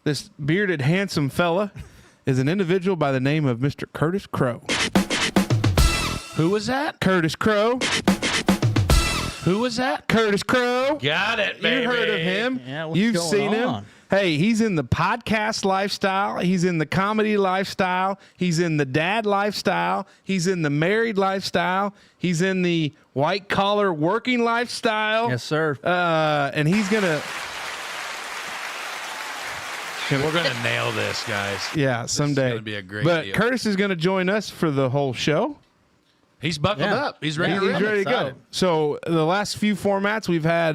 This bearded, handsome fella is an individual by the name of Mr. Curtis Crow. Who was that? Curtis Crow. Who was that? Curtis Crow. Got it, baby. You heard of him. Yeah, what's You've going seen on? him. Hey, he's in the podcast lifestyle. He's in the comedy lifestyle. He's in the dad lifestyle. He's in the married lifestyle. He's in the white-collar working lifestyle. Yes, sir. And he's going to... We're going to nail this, guys. Yeah, someday. This is going to be a great But deal. Curtis is going to join us for the whole show. He's buckled up. He's ready to He's rip. ready to go. excited. So the last few formats, we've had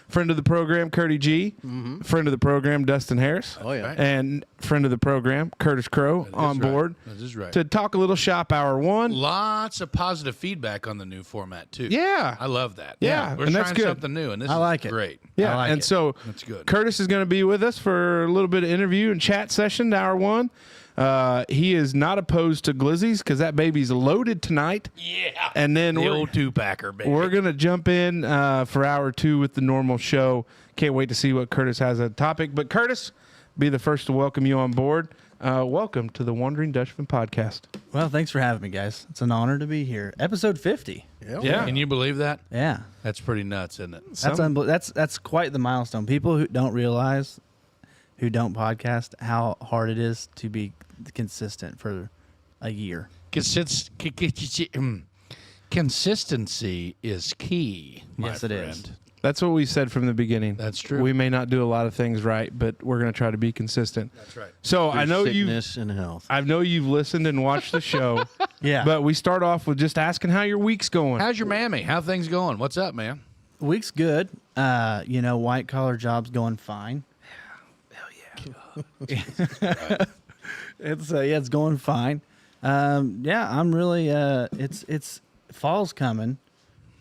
friend of the program, Curdy G, friend of the program, Dustin Harris, Oh, yeah. and friend of the program, Curtis Crow, on right. board That is right. to talk a little shop hour one. Lots of positive feedback on the new format, too. Yeah. I love that. Yeah, We're and trying that's good. something new, and this I is like it. great. Yeah, I like and it. so That's good. Curtis is going to be with us for a little bit of interview and chat session, hour one. He is not opposed to glizzies because that baby's loaded tonight. Yeah. And then The we're, old two-packer, baby. we're going to jump in for hour two with the normal show. Can't wait to see what Curtis has as a topic. But Curtis, be the first to welcome you on board. Welcome to the Wandering Dutchman podcast. Well, thanks for having me, guys. It's an honor to be here. Episode 50. Yeah. Can you believe that? Yeah. That's pretty nuts, isn't it? That's quite the milestone. People who don't realize, who don't podcast, how hard it is to be consistent for a year. Consistency is key, my Yes, it friend. is. That's what we said from the beginning. That's true. We may not do a lot of things right, but we're going to try to be consistent. That's right. So I know sickness and health. I know you've listened and watched the show. Yeah. But we start off with just asking how your week's going. How's your mammy? How things going? What's up, man? Week's good. White collar job's going fine. It's going fine. I'm really it's fall's coming.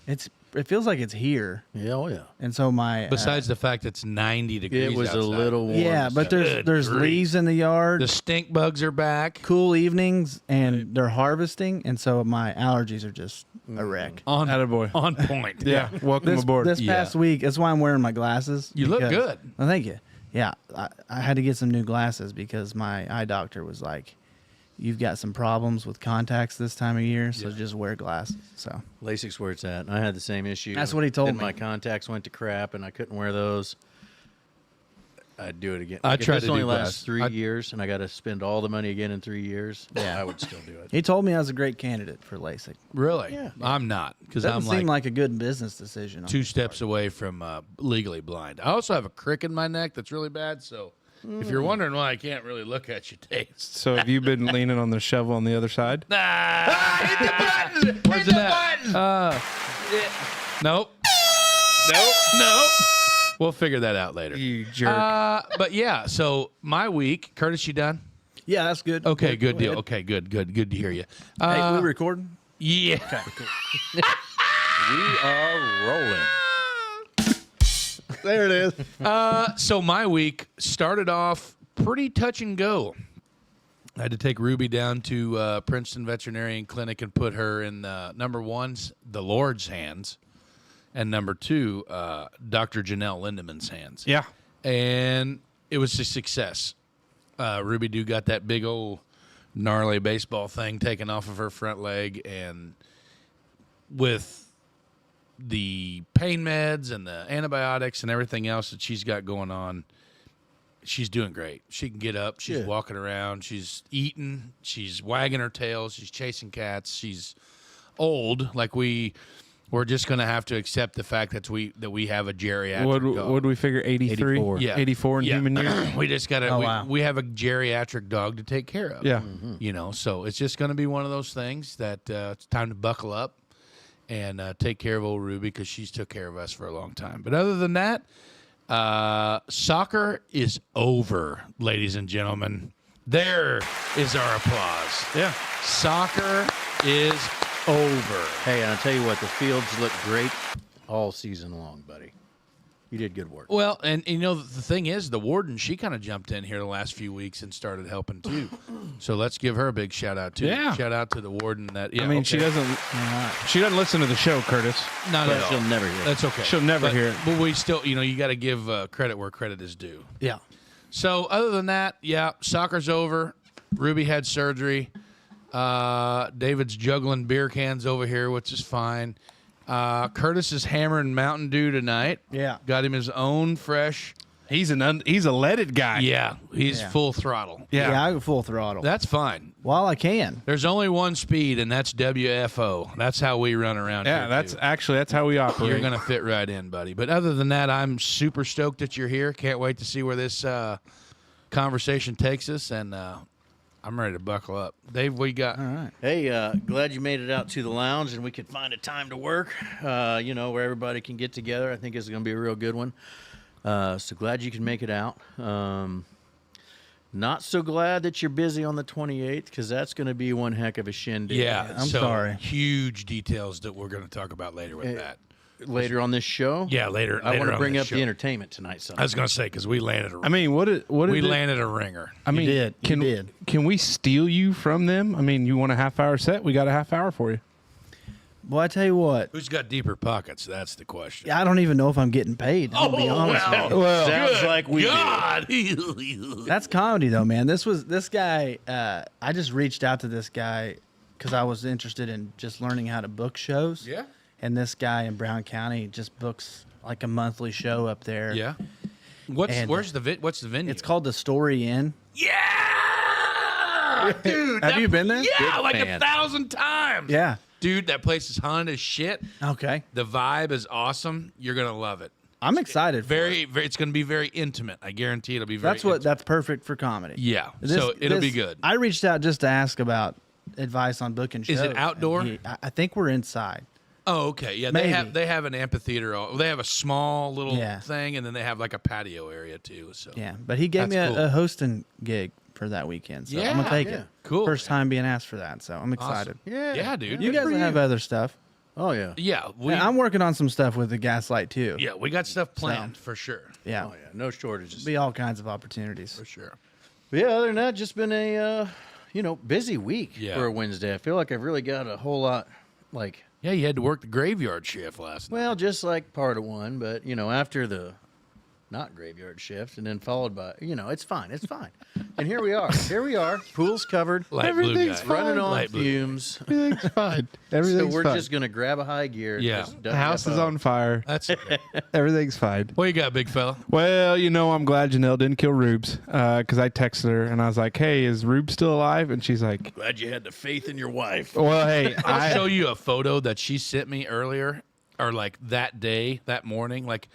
It feels like it's here. Yeah, oh yeah. And so my Besides the fact it's 90 degrees It was outside. a little warm. yeah, but Good there's grief. leaves in the yard. The stink bugs are back. Cool evenings, and they're harvesting, and so my allergies are just a wreck. On Attaboy. on point. Yeah, welcome aboard. This Yeah. past week, that's why I'm wearing my glasses. You look good. Well, thank you. Yeah, I had to get some new glasses because my eye doctor was like, "You've got some problems with contacts this time of year, so just wear glasses." So LASIK's where it's at. I had the same issue. That's what he told and me. My contacts went to crap, and I couldn't wear those. I'd do it again. I If tried this to only do lasts glass. 3 years, and I got to spend all the money again in 3 years. Yeah. I would still do it. he told me I was a great candidate for LASIK. Really? Yeah. I'm not because Doesn't I'm seem like like a good business decision. two steps away from legally blind. I also have a crick in my neck that's really bad. So if you're wondering why I can't really look at you, Dave. So have you been leaning on the shovel on the other side? Hit the button. Where's the button? Nope. Nope. We'll figure that out later. You jerk. But yeah, so my week, Curtis, you done? Yeah, that's good. Okay, good Go deal. ahead. Okay, good to hear you. Hey, we recording? Yeah. We are rolling. There it is. So my week started off pretty touch and go. I had to take Ruby down to Princeton Veterinarian Clinic and put her in number one's the Lord's hands, and number two, Dr. Janelle Lindemann's hands. Yeah. And it was a success. Ruby Doo got that big old gnarly baseball thing taken off of her front leg, and with the pain meds and the antibiotics and everything else that she's got going on, she's doing great. She can get up. She's Good. walking around. She's eating. She's wagging her tail. She's chasing cats. She's old. Like we're just going to have to accept the fact that we have a geriatric dog. What do we figure? 83? 84. Yeah. 84 in human years? We just got to, Oh, wow. we have a geriatric dog to take care of. Yeah. So it's just going to be one of those things that it's time to buckle up and take care of old Ruby because she's took care of us for a long time. But other than that, soccer is over, ladies and gentlemen. There is our applause. Yeah. Soccer is over. Hey, and I'll tell you what, the fields look great all season long, buddy. You did good work. Well, and the thing is, the warden, she kind of jumped in here the last few weeks and started helping too. So let's give her a big shout out too. Yeah. Shout out to the warden. That I mean, she doesn't listen to the show, Curtis. Not at all. She'll never hear it. That's okay. She'll never hear it. But we still, you got to give credit where credit is due. Yeah. So other than that, yeah, soccer's over. Ruby had surgery. David's juggling beer cans over here, which is fine. Curtis is hammering Mountain Dew tonight. Yeah. Got him his own fresh. He's a leaded guy. Yeah, he's Yeah. full throttle. Yeah. I go full throttle. That's fine. While I can. There's only one speed, and that's WFO. That's how we run around Yeah, here, that's too. that's how we operate. You're going to fit right in, buddy. But other than that, I'm super stoked that you're here. Can't wait to see where this conversation takes us, and I'm ready to buckle up. Dave, we got... All right. Hey, glad you made it out to the lounge and we could find a time to work, where everybody can get together. I think it's going to be a real good one. So glad you can make it out. Not so glad that you're busy on the 28th because that's going to be one heck of a shindig. Yeah, I'm so sorry. huge details that we're going to talk about later with that. Later on this show? Yeah, later. I want later to on bring this up show. the entertainment tonight, son. I was going to say, because we landed a I mean, what did we it- landed a ringer. I mean, did. You Can, did. Can we steal you from them? I mean, you want a half-hour set? We got a half hour for you. Well, I tell you what. Who's got deeper pockets? That's the question. I don't even know if I'm getting paid. I'll be honest with you. Well, Sounds like we God. That's comedy, though, man. This guy. I just reached out to this guy because I was interested in just learning how to book shows. Yeah. And this guy in Brown County just books like a monthly show up there. Yeah. And, What's the venue? It's called the Story Inn. Yeah, dude. Have you been there? Yeah, Big like fan. 1,000 times. Yeah. Dude, that place is haunted as shit. Okay. The vibe is awesome. You're gonna love it. I'm excited. For it. Very. It's gonna be very intimate. I guarantee it'll be very. That's perfect for comedy. Yeah. This- So it'll be this- good. I reached out just to ask about advice on booking shows. Is it and outdoor? I think we're inside. Oh, okay. Yeah, Maybe. they have an amphitheater. They have a small little Yeah. thing, and then they have like a patio area too. So Yeah, but he gave That's me a, cool. a hosting gig for that weekend, so I'm Yeah, gonna take yeah. it. Cool, First man. time being asked for that, so I'm excited. Awesome. Yeah, dude. You guys will have other stuff. Oh, yeah. Yeah, Yeah, I'm working on some stuff with the Gaslight too. yeah, we got stuff planned for sure. Yeah, Oh, yeah. No shortages. be all kinds of opportunities. For sure. But yeah, other than that, just been a, busy week Yeah. for a Wednesday. I feel like I've really got a whole lot, Yeah, you had to work the graveyard shift last night. well, just like part of one, but, after the not graveyard shift and then followed by, it's fine. It's fine. And here we are. Pool's covered. Light blue Everything's guy. Running on Light blue. fumes. Everything's fine. So Everything's we're fine. just going to grab a high gear. Yeah. just The house is WFO. on fire. That's okay. Everything's fine. What you got, big fella? Well, I'm glad Janelle didn't kill Rubes because I texted her and I was like, "Hey, is Rube still alive?" And she's like, Glad you had the faith in your wife. "Well, hey, I'll show you a photo that she sent me earlier, or like that day, that morning. Like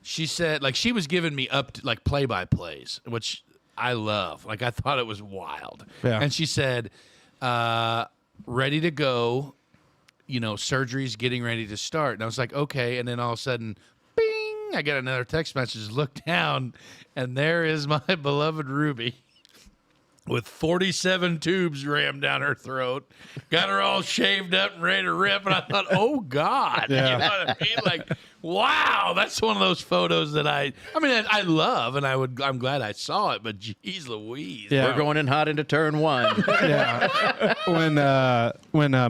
she said, like she was giving me up to like play-by-plays, which I love. Like I thought it was wild. Yeah. And she said, ready to go. Surgery's getting ready to start. And I was like, okay. And then all of a sudden, bing! I got another text message. Look down, and there is my beloved Ruby. With 47 tubes rammed down her throat, got her all shaved up and ready to rip, and I thought, "Oh God!" Yeah. You know what I mean? Like, wow, that's one of those photos that I love, and I'm glad I saw it. But geez, Louise, Yeah. We're going in hot into turn one. yeah." When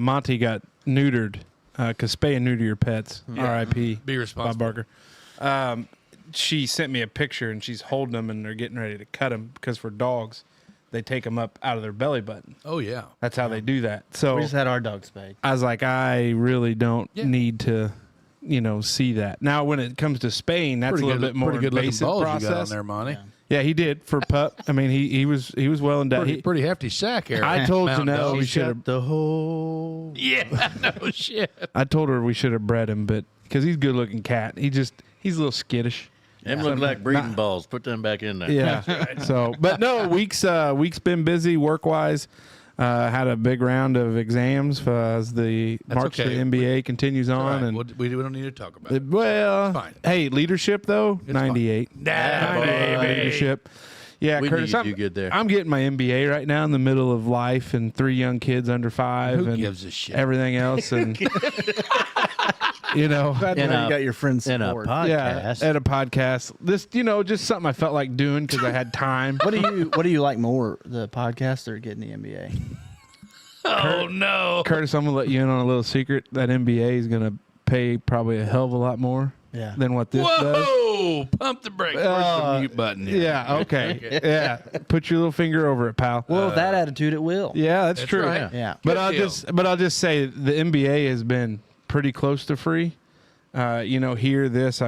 Monty got neutered, because spay and neuter your pets. R.I.P. be Bob responsible. Barker. She sent me a picture and she's holding them and they're getting ready to cut them because for dogs, they take them up out of their belly button. Oh yeah, That's how they do that. So We just had our dog spayed. I was like, I really don't Yeah. need to, see that. Now, when it comes to spaying, that's a little bit more pretty good looking invasive balls you got on process. there, Monty. Yeah, he did for pup. I mean, he was well in depth. Pretty hefty sack here. I told Mountain Janelle Dog. we should have. the whole. Yeah, no shit. I told her we should have bred him, but because he's a good looking cat, he's a little skittish. Them look like breeding balls. Put them back in there. Yeah. So, but no, week's been busy work wise. Had a big round of exams as the That's March okay. to NBA continues All on, right, and we don't need to talk about it. well, Fine. hey, leadership though, 98. Nah, baby. Leadership. Yeah, We Curtis, knew you'd do good there. I'm getting my MBA right now in the middle of life and 3 young kids under 5 Who and gives a shit? everything else, and That's In where a- you got your friends In a support. yeah, podcast. at a podcast. This, just something I felt like doing because I had time. What do you like more, the podcast or getting the NBA? Oh no. Curtis, I'm gonna let you in on a little secret. That NBA is gonna pay probably a hell of a lot more Yeah. than what this does. Whoa! Pump the brake. Where's the mute button? here? Yeah, okay. Yeah. Put your little finger over it, pal. Well, with that attitude, it will. Yeah, that's true. right. Yeah. But Good I'll just say the NBA has been pretty close to free. I've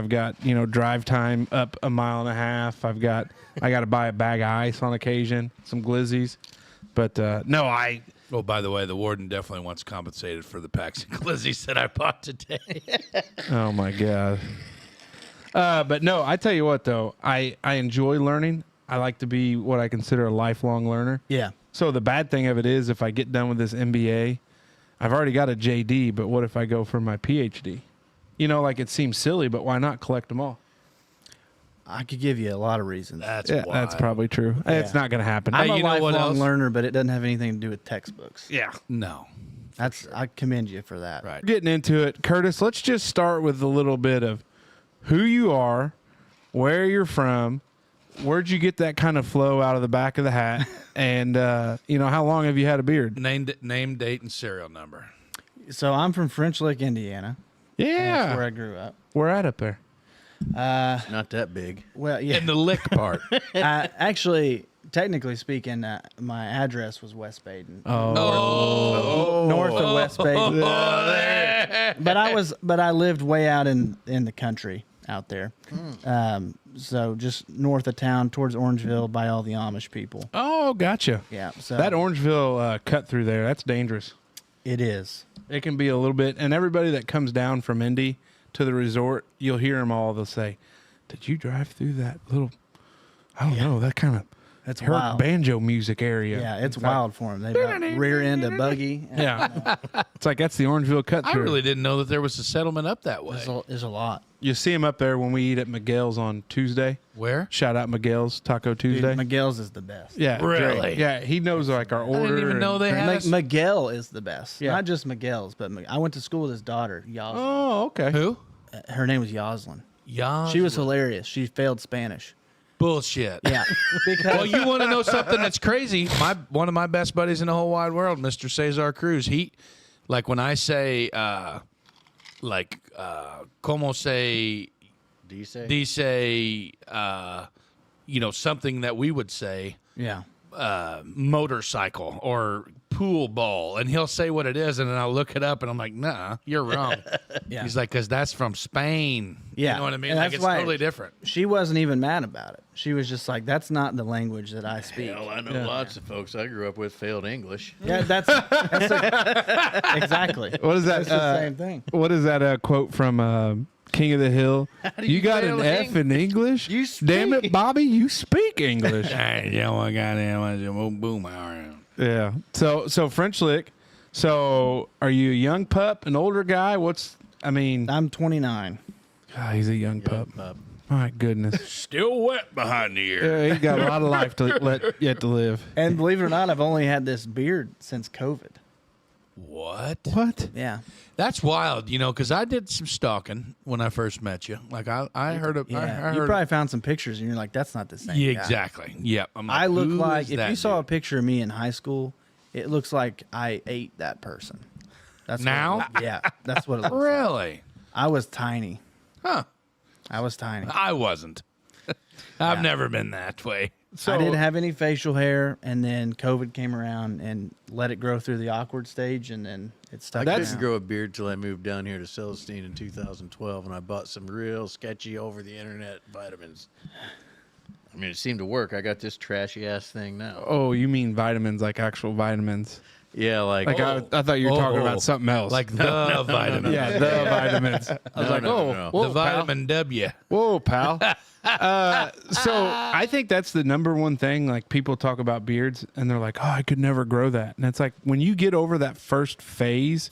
got, drive time up 1.5 miles. I got to buy a bag of ice on occasion, some glizzies. But Oh, by the way, the warden definitely wants compensated for the packs and glizzies that I bought today. oh my God. But no, I tell you what though, I enjoy learning. I like to be what I consider a lifelong learner. Yeah. So the bad thing of it is if I get done with this MBA, I've already got a JD, but what if I go for my PhD? It seems silly, but why not collect them all? I could give you a lot of reasons. That's Yeah, wild. that's probably true. It's not going to happen. I'm a you know what lifelong else? learner, but it doesn't have anything to do with textbooks. Yeah. No. I commend you for that. Right. Getting into it, Curtis, let's just start with a little bit of who you are, where you're from, where'd you get that kind of flow out of the back of the hat, and how long have you had a beard? Name, date, and serial number. So I'm from French Lick, Indiana. That's where Yeah, I grew up. we're at up there. Not that big. Well, yeah. In the lick part. Actually, technically speaking, my address was West Baden. Oh. North of West Baden. But I lived way out in the country out there. So just north of town towards Orangeville by all the Amish people. Oh, gotcha. Yeah. So That Orangeville cut through there, that's dangerous. it is. It can be a little bit, and everybody that comes down from Indy to the resort, you'll hear them all. They'll say, "Did you drive through that little? I don't know, that kind of It's hurt wild. banjo music area." Yeah, it's wild for them. They about rear end a buggy. Yeah, it's like that's the Orangeville cut I through. really didn't know that there was a settlement up that way. There's a lot. You see him up there when we eat at Miguel's on Tuesday. Where? Shout out Miguel's Taco Dude, Tuesday. Miguel's is the best. Yeah, Really? great. Yeah, he knows like our I order. didn't even know they had us. Miguel is the best. Yeah. Not just Miguel's, but I went to school with his daughter, Yoslin. Oh, okay. Who? Her name was Yoslin. Yeah. She was hilarious. She failed Spanish. bullshit. Yeah. Because Well, you want to know something that's crazy? One of my best buddies in the whole wide world, Mr. Cesar Cruz. He, like when I say, como se dice, something that we would say, yeah. motorcycle or pool ball, and he'll say what it is, and then I'll look it up, and I'm like, nah, you're wrong. Yeah. He's like, because that's from Spain. Yeah. You know what I mean? And Like, that's it's why- totally different. She wasn't even mad about it. She was just like, that's not the language that I speak. Hell, I know lots of folks I grew up with failed English. Yeah, exactly. What is that? It's the same thing. What is that quote from King of the Hill? do You you got fail an F in English? You Damn it, speak. Bobby, you speak English. Hey, you know what? Goddamn, boom, Yeah. So French Lick. So are you a young pup, an older guy? I'm 29. God, he's a young pup. My goodness. Still wet behind the ear. Yeah, he's got a lot of life yet to live. And believe it or not, I've only had this beard since COVID. What? What? Yeah. That's wild, because I did some stalking when I first met you. Like I heard of. Yeah. I You heard probably found some pictures and you're like, that's not the same. Yeah, guy. exactly. Yep. I'm like, I look who like, is if that you saw a dude? picture of me in high school, it looks like I ate that person. That's Now? Yeah. That's what it looks like. Really? I was tiny. Huh. I was tiny. I wasn't. I've never been that way. So I didn't have any facial hair, and then COVID came around and let it grow through the awkward stage, and then it stuck. I around. didn't grow a beard till I moved down here to Celestine in 2012, and I bought some real sketchy over the internet vitamins. I mean, it seemed to work. I got this trashy ass thing now. Oh, you mean vitamins, like actual vitamins? Yeah, like, Like I thought you were talking about something else. Like the vitamin. yeah, the vitamins. I was like, no. whoa, The vitamin W. Whoa, pal. So I think that's the number one thing. Like people talk about beards and they're like, oh, I could never grow that. And it's like when you get over that first phase,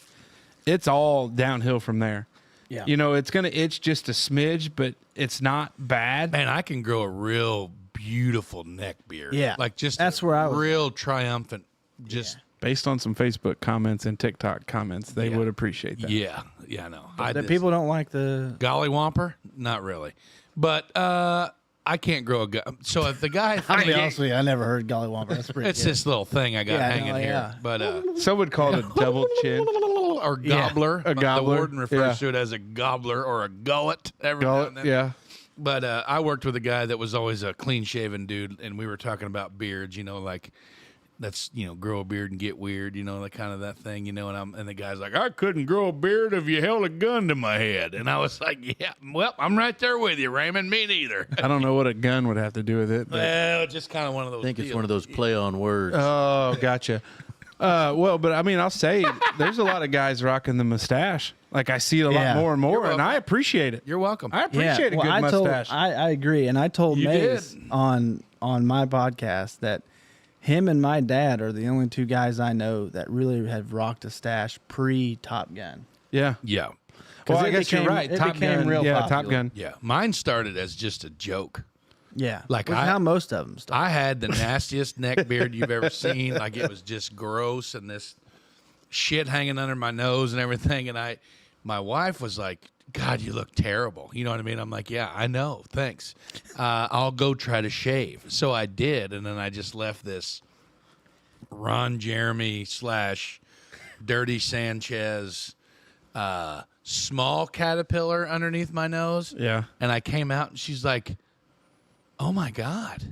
it's all downhill from there. Yeah. It's going to itch just a smidge, but it's not bad. Man, I can grow a real beautiful neck beard. Yeah. Like just That's where I was real triumphant. Just Based on some Facebook comments and TikTok comments, they would appreciate that. yeah, I know. The people don't like the. Golly Whomper? Not really. But I can't grow a gun. So if the guy, I'll be honest with you, I never heard Golly Whomper. That's pretty it's good. this little thing I got Yeah, hanging no, here. yeah. But Some would call it a double chin. Gobble or Yeah, gobbler. a gobbler, The warden refers yeah. to it as a gobbler or a gullet. Every now and then. Yeah. But I worked with a guy that was always a clean-shaven dude, and we were talking about beards, like that's, grow a beard and get weird, that kind of that thing, and the guy's like, I couldn't grow a beard if you held a gun to my head. And I was like, yeah, well, I'm right there with you, Raymond. Me neither. I don't know what a gun would have to do with it. But. Well, just kind of one of those I think it's deals. one of those play on words. Oh, gotcha. Well, but I mean, I'll say there's a lot of guys rocking the mustache. Like I see it a lot Yeah. more and more, You're and I appreciate it. You're welcome. I appreciate a good I mustache. I agree, and I told You Mace did. on my podcast that him and my dad are the only two guys I know that really have rocked a stash pre Top Gun. Yeah. Yeah. Well, I it guess you're became- right. it Top became Gun. real Yeah, Top popular. Gun. Yeah. Mine started as just a joke. Yeah, Like which is I- how most of them start. I had the nastiest neck beard you've ever seen. Like it was just gross and this shit hanging under my nose and everything. And my wife was like, God, you look terrible. You know what I mean? I'm like, yeah, I know. Thanks. I'll go try to shave. So I did. And then I just left this Ron Jeremy / Dirty Sanchez small caterpillar underneath my nose. Yeah. And I came out and she's like, oh my God,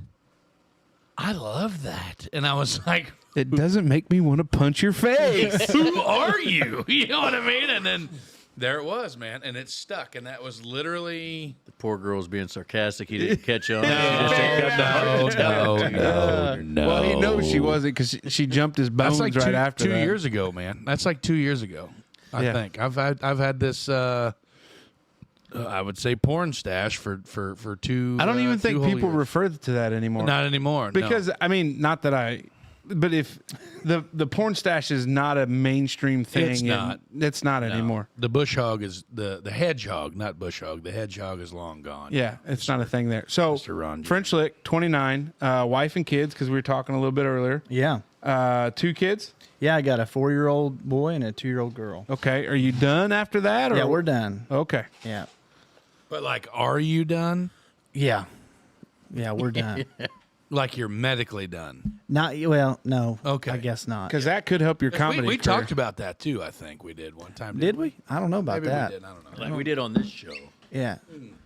I love that. And I was like, It doesn't make me want to punch your face. who are you? You know what I mean? And then there it was, man. And it stuck. And that was literally. The poor girl was being sarcastic. He didn't catch on. No. Well, he knows she wasn't because she jumped his bones That's like right two, after two that. years ago, man. That's like 2 years ago. I Yeah. think I've had this. I would say porn stash for two. I don't even 2 think whole people years. refer to that anymore. Not anymore. no. Because I mean, not that but if the porn stash is not a mainstream thing, It's and not. It's not No. anymore. The bush hog is the hedgehog, not bush hog. The hedgehog is long gone. Yeah, it's not a thing there. So Mr. Ron Jeremy. French Lick, 29, wife and kids because we were talking a little bit earlier. yeah, 2 kids. yeah. I got a 4-year-old boy and a 2-year-old girl. Okay, are you done after that? Or? Yeah, we're done. Okay. Yeah, But like, are you done? yeah, we're done. Like you're medically done? Not well, no. Okay. I guess not. Because that could help your comedy. We career. talked about that too. I think we did one time. Did we? I don't know about Maybe that. we did. I don't know. Like we did on this show. Yeah,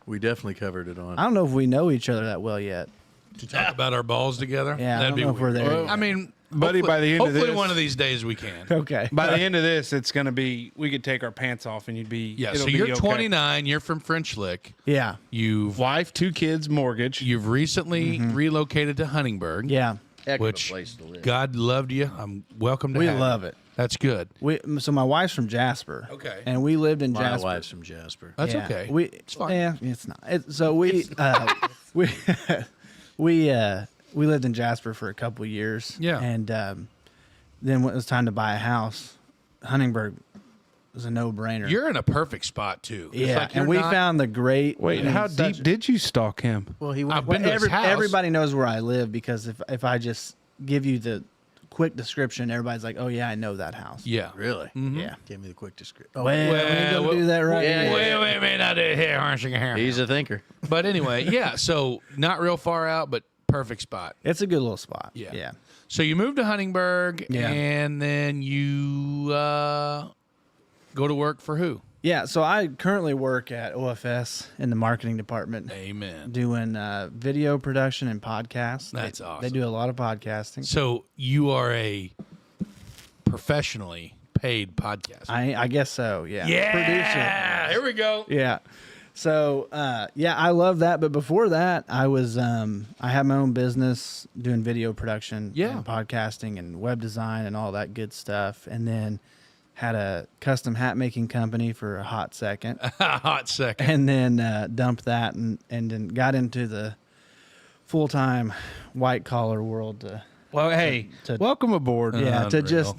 We definitely covered it on. I don't know if we know each other that well yet. To talk about our balls together. Yeah, I that'd don't be know if we're weird. there yet. I mean, Buddy, hopefully- by the end of hopefully this- one of these days we can. Okay. By the end of this, it's going to be, we could take our pants off and you'd be, Yeah. it'll So be you're okay. 29. You're from French Lick. Yeah. You've Wife, 2 kids, mortgage. you've recently relocated to Huntingburg. Yeah. Heck of a Which place to live. God loved you. I'm welcome to We have you. love it. That's good. So my wife's from Jasper. Okay. And we lived in My Jasper. wife's from Jasper. That's Yeah. okay. It's fine. Yeah, it's not. So we we lived in Jasper for a couple of years. Yeah. And then when it was time to buy a house, Huntingburg was a no-brainer. You're in a perfect spot too. It's yeah, like you're and we not- found the great. Wait, I mean, how such- deep did you stalk him? Well, he I've went. been to his house. Everybody knows where I live because if I just give you the quick description, everybody's like, "Oh yeah, I know that house." Yeah. Really? Yeah. Give me the quick description. Oh, Well, we ain't gonna do that right yeah, now. Wait, wait, not here, harshing hair. he's a thinker. But anyway, yeah. So not real far out, but perfect spot. It's a good little spot. Yeah. Yeah. So you moved to Huntingburg, Yeah. and then you go to work for who? Yeah. So I currently work at OFS in the marketing department, Amen. doing video production and podcasts. That's They awesome. do a lot of podcasting. So you are a professionally paid podcaster. I guess so. Yeah. yeah. Here we go. Yeah. So yeah, I love that. But before that, I was I had my own business doing video production, Yeah. and podcasting and web design and all that good stuff. And then had a custom hat making company for a hot second, Hot second. and then dumped that and then got into the full time white collar world. Well, hey, to- welcome aboard. Yeah, to Unreal. just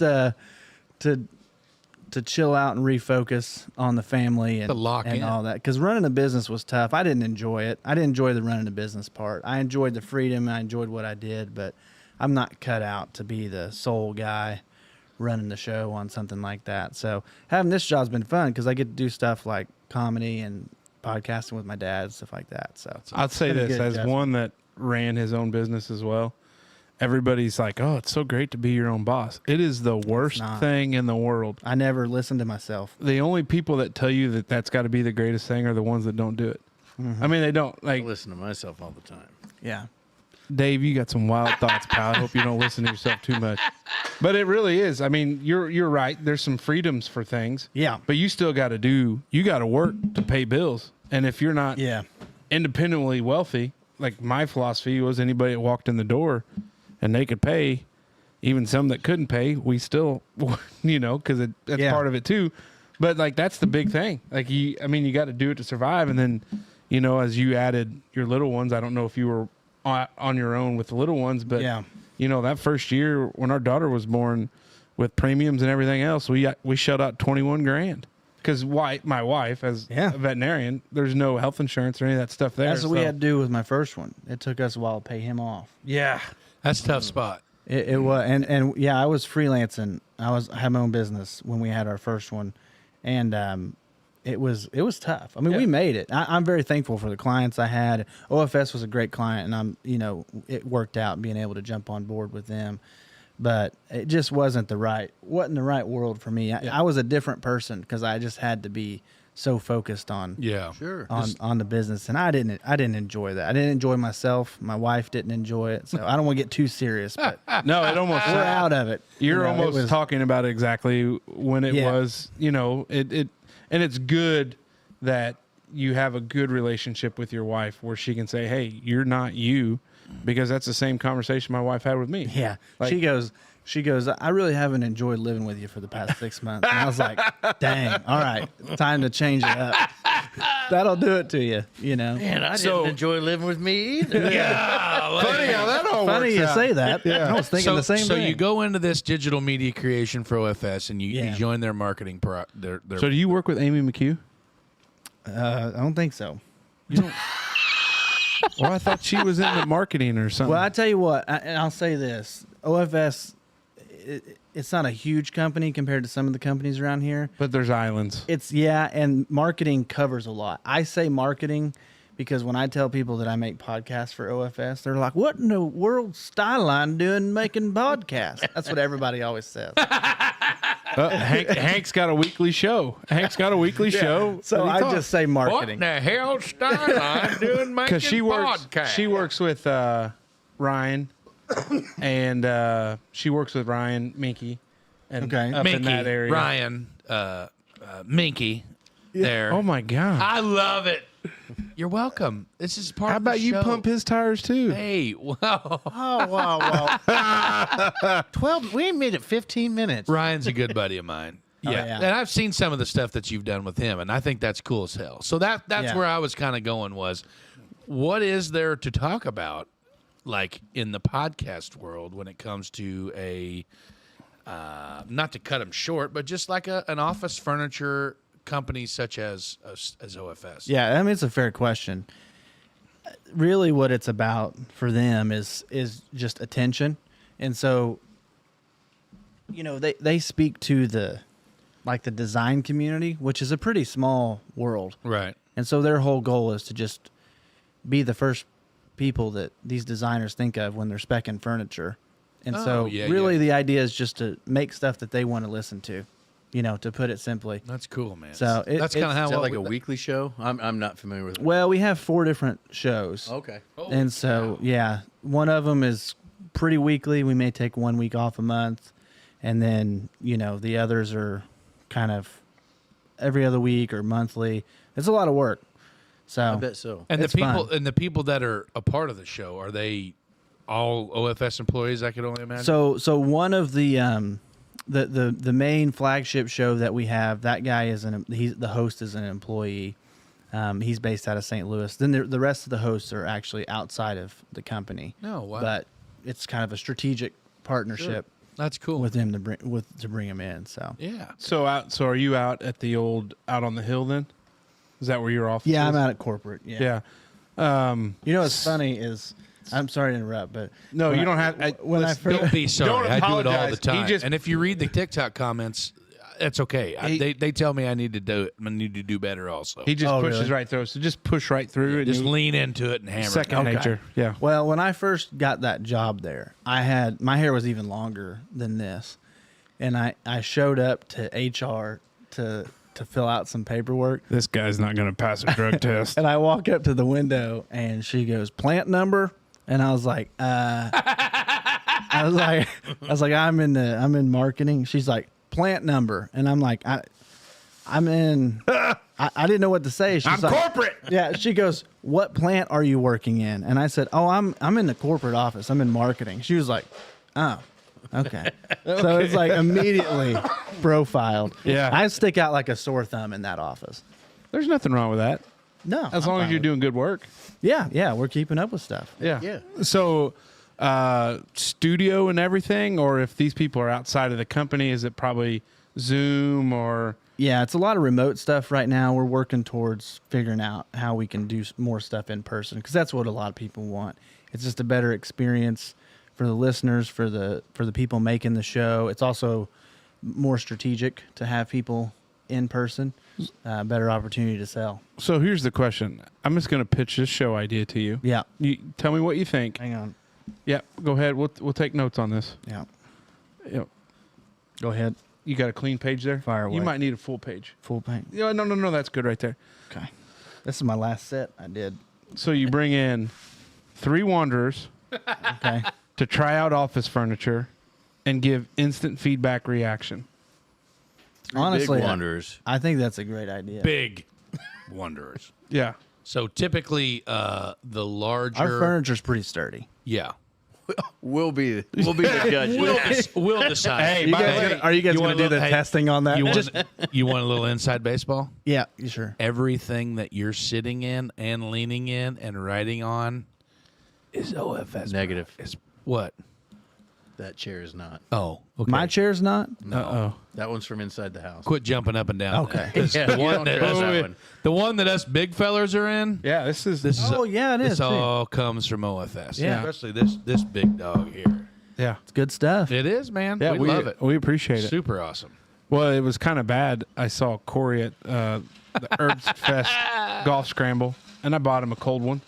to chill out and refocus on the family and, To lock and in. all that. Because running a business was tough. I didn't enjoy it. I didn't enjoy the running a business part. I enjoyed the freedom. I enjoyed what I did, but I'm not cut out to be the sole guy running the show on something like that. So having this job's been fun because I get to do stuff like comedy and podcasting with my dad and stuff like that. So I'd say Pretty this good, as Jeff. one that ran his own business as well. everybody's like, oh, it's so great to be your own boss. It is the worst not. thing in the world. I never listened to myself. The only people that tell you that that's got to be the greatest thing are the ones that don't do it. I mean, they don't. I Like, listen to myself all the time. Yeah. Dave, you got some wild thoughts, pal. I hope you don't listen to yourself too much. But it really is. I mean, you're right. There's some freedoms for things. Yeah. But you still got to work to pay bills. And if you're not Yeah. independently wealthy, like my philosophy was anybody that walked in the door and they could pay, even some that couldn't pay, we still, because that's Yeah. part of it too. But like, that's the big thing. Like you got to do it to survive. And then, as you added your little ones, I don't know if you were on your own with the little ones, but Yeah. That first year when our daughter was born with premiums and everything else, we shelled out $21,000 because my wife, as Yeah. a veterinarian, there's no health insurance or any of that stuff there. That's what we so- had to do with my first one. It took us a while to pay him off. Yeah. That's a tough spot. It was, and yeah, I was freelancing. I had my own business when we had our first one, and it was tough. I mean, we made it. I'm very thankful for the clients I had. OFS was a great client, and it worked out being able to jump on board with them. But it just wasn't the right world for me. I was a different person because I just had to be so focused on Yeah. Sure. on the business, and I didn't enjoy that. I didn't enjoy myself. My wife didn't enjoy it. So I don't want to get too serious, but No, it almost we're out of it. You're It almost was- talking about exactly when it Yeah. was, it and it's good that you have a good relationship with your wife where she can say, "Hey, you're not you," because that's the same conversation my wife had with me. Yeah. Like- She goes, I really haven't enjoyed living with you for the past 6 months. And I was like, dang, all right, time to change it up. That'll do it to you, Man, I So- didn't enjoy living with me either. Funny how that all Funny works you out. say that. I was thinking the same so thing. you go into this digital media creation for OFS and you Yeah. join their marketing their So do you work with Amy McHugh? I don't think so. Well, I thought she was in the marketing or something. Well, I tell you what, and I'll say this. OFS, it's not a huge company compared to some of the companies around here. But there's islands. And marketing covers a lot. I say marketing because when I tell people that I make podcasts for OFS, they're like, "What in the world Styline doing making podcasts?" That's what everybody always says. Hank's got a weekly show. So I just say What marketing. the hell style I'm doing making because she works. podcast? She works with Ryan, and she works with Ryan Minky, and Okay. up in Minky, that area. Ryan, Minky, there. Oh my god! I love it. You're welcome. This is part How of the about you show. pump his tires too? Hey, wow. Oh, wow. 12, we made it 15 minutes. Ryan's a good buddy of mine. Yeah. yeah. And I've seen some of the stuff that you've done with him, and I think that's cool as hell. So that's Yeah. where I was kind of going was, what is there to talk about, like, in the podcast world when it comes to a, not to cut him short, but just like an office furniture company such as OFS? Yeah, I mean it's a fair question. Really, what it's about for them is just attention, and so they speak to the design community, which is a pretty small world, Right. and so their whole goal is to just be the first people that these designers think of when they're speccing furniture, and so yeah, really yeah. the idea is just to make stuff that they want to listen to, to put it simply. That's cool, man. So that's kind of how Is that what like a we- weekly show? I'm not familiar with it. Well, we have 4 different shows. Okay. And so, yeah, one of them is pretty weekly. We may take 1 week off a month. And then, the others are kind of every other week or monthly. It's a lot of work. So I bet so. And It's the people that are a part of the show, are they all OFS employees? I could only imagine. So one of the main flagship show that we have, that guy the host is an employee. He's based out of St. Louis. Then the rest of the hosts are actually outside of the company. No, wow. But it's kind of a strategic partnership That's cool. with him to bring him in. So yeah. So are you out at the old out on the hill then? Is that where your office yeah, is? I'm out at corporate. Yeah. Yeah. What's funny is, I'm sorry to interrupt, but No, when you don't I- have. when I listen, first Don't be sorry. Don't I do it all apologize. the time. He just- And if you read the TikTok comments, That's okay. They tell me I need to do it. I need to do better also. He just Oh, pushes really? right through. So just push right through and just you- lean into it and hammer. second it. nature. Yeah. Well, when I first got that job there, I had my hair was even longer than this, and I showed up to HR to fill out some paperwork, This guy's not going to pass a drug test. and I walk up to the window, and she goes, "Plant number," and I was like, I was like, I'm in marketing. She's like, "Plant number," and I'm like, I'm in. I didn't know what to say. She's I'm like, corporate. Yeah, she goes, "What plant are you working in?" And I said, "Oh, I'm in the corporate office. I'm in marketing." She was like, "Oh, okay." So it's like immediately profiled. Yeah. I stick out like a sore thumb in that office. There's nothing wrong with that. No, As I'm long as fine you're with doing good work. it. Yeah, we're keeping up with stuff. Yeah. Yeah. So, studio and everything, or if these people are outside of the company, is it probably Zoom or? Yeah, it's a lot of remote stuff right now. We're working towards figuring out how we can do more stuff in person because that's what a lot of people want. It's just a better experience for the listeners, for the people making the show. It's also more strategic to have people in person. Better opportunity to sell. So here's the question. I'm just going to pitch this show idea to you. Yeah. You tell me what you think. Hang on. Yeah, go ahead. We'll take notes on this. Yeah. Yeah. Go ahead. You got a clean page there? Fire You away. might need a full page. Full paint. Yeah, no, that's good right there. Okay. This is my last set I did. So you bring in 3 wanderers Okay. to try out office furniture and give instant feedback reaction. Honestly, Big Wanderers. I think that's a great idea. Big wanderers. Yeah. So typically, the larger. Our furniture's pretty sturdy. Yeah. We'll be the judge. We'll decide. Hey, You by the guys way, gonna, are you guys going want to a do the little- hey, testing on that? You want a little inside baseball? Yeah, sure. Everything that you're sitting in and leaning in and writing on is OFS. Negative. It's what? That chair is not. Oh, okay. My chair's not. Uh-oh. That one's from inside the house. Quit jumping up and down. Okay. 'Cause Yeah, the you one don't that trust that one. the one that us big fellers are in. Yeah, this is Oh, yeah, it is, This too. all comes from OFS. Yeah. Especially this big dog here. yeah. It's good stuff. It is, man. Yeah, we love it. We appreciate it. Super awesome. Well, it was kind of bad. I saw Corey at the Herbst Fest golf scramble, and I bought him a cold one.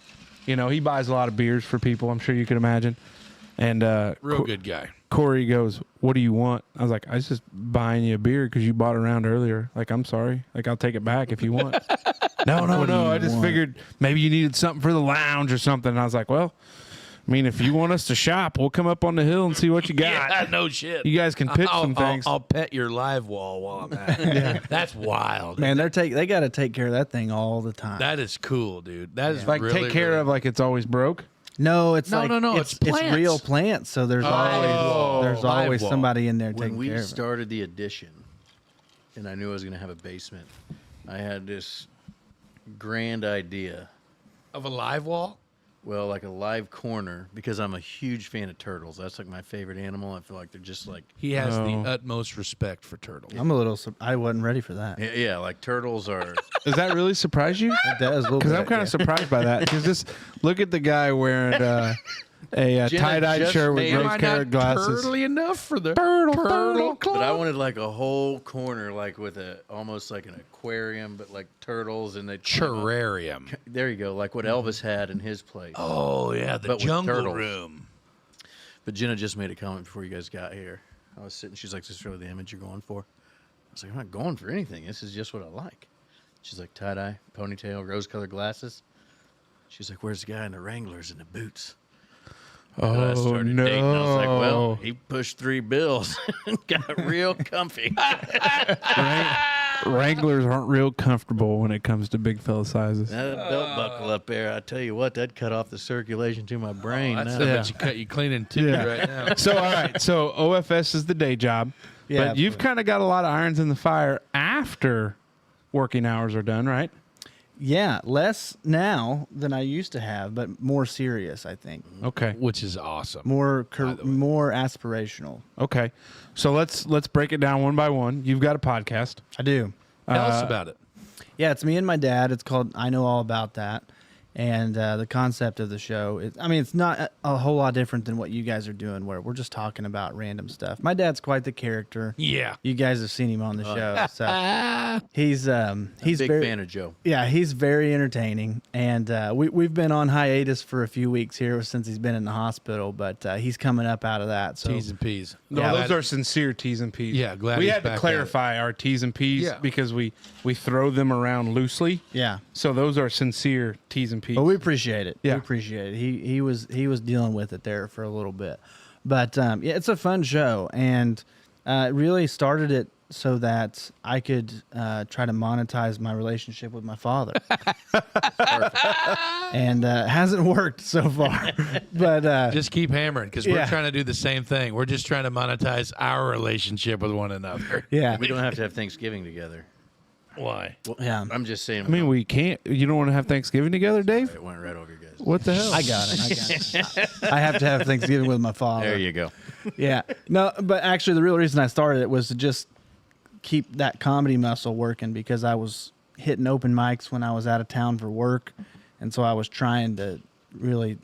You know, he buys a lot of beers for people. I'm sure you can imagine. And Real good guy. Corey goes, "What do you want?" I was like, "I was just buying you a beer because you bought it around earlier. Like, I'm sorry. Like, I'll take it back if you want." No. What do you I just want? figured maybe you needed something for the lounge or something. And I was like, "Well, I mean, if you want us to shop, we'll come up on the hill and see what you got. Yeah, no shit. You guys can pitch some things." I'll pet your live wall while I'm at it. Yeah. That's wild. Man, they got to take care of that thing all the time. That is cool, dude. That is Like, really, take care really- of like it's always broke. No, it's No, like no, it's plants. real plants. So there's live always wall. somebody in there When taking we care of it. started the addition, and I knew I was going to have a basement, I had this grand idea. of a live wall. Well, like a live corner, because I'm a huge fan of turtles. That's like my favorite animal. I feel like they're just like, He has Oh. the utmost respect for turtles. I'm a little. I wasn't ready for that. yeah, like turtles are. Does that really surprise you? It does a little Because bit, I'm kind yeah. of surprised by that. Because just look at the guy wearing a tie-dyed just shirt with made- rose colored glasses. turtly enough for the Turtle But I wanted like a whole corner, like with almost like an aquarium, but like turtles, and they terrarium. There you go, like what Elvis had in his place. Oh yeah, the But with jungle turtles. room. But Jenna just made a comment before you guys got here. I was sitting, she's like, "This is really the image you're going for?" I was like, "I'm not going for anything. This is just what I like." She's like, "Tie-dye, ponytail, rose-colored glasses." She's like, "Where's the guy in the Wranglers and the boots?" And I Oh started no! dating. I was like, "Well, he pushed 3 bills and got real comfy." Wranglers aren't real comfortable when it comes to big fella sizes. That belt buckle up there, I tell you what, that'd cut off the circulation to my brain. That's now. the you cleaning too Yeah. right now. So all right, so OFS is the day job, Yeah, but you've absolutely. kind of got a lot of irons in the fire after working hours are done, right? Yeah, less now than I used to have, but more serious. I think Okay, Which is awesome. more the way. more aspirational. okay. So let's break it down one by one. You've got a podcast. I do. Tell us about it. Yeah, it's me and my dad. It's called I Know All About That. And the concept of the show is, I mean, it's not a whole lot different than what you guys are doing, where we're just talking about random stuff. My dad's quite the character. Yeah. You guys have seen him on the show. So he's Big very, fan of Joe. yeah, he's very entertaining. And we've been on hiatus for a few weeks here since he's been in the hospital, but he's coming up out of that. So T's and P's. No, Yeah, those are sincere T's and P's. Yeah, glad we he's had to back at clarify our T's and P's Yeah. because we throw them around loosely. yeah. So those are sincere T's and P's. But we appreciate it. Yeah. We appreciate it. He was dealing with it there for a little bit, but yeah, it's a fun show, and it really started it so that I could try to monetize my relationship with my father, and hasn't worked so far. But Just keep hammering because Yeah. we're trying to do the same thing. We're just trying to monetize our relationship with one another. yeah, We don't have to have Thanksgiving together. Why? Well, Yeah. I'm just saying. I mean, we can't. You don't want to have Thanksgiving together, Dave? It went right over your guys. What the hell? I got it. I have to have Thanksgiving with my father. There you go. Yeah. No, but actually, the real reason I started it was to just keep that comedy muscle working, because I was hitting open mics when I was out of town for work. And so I was trying to really,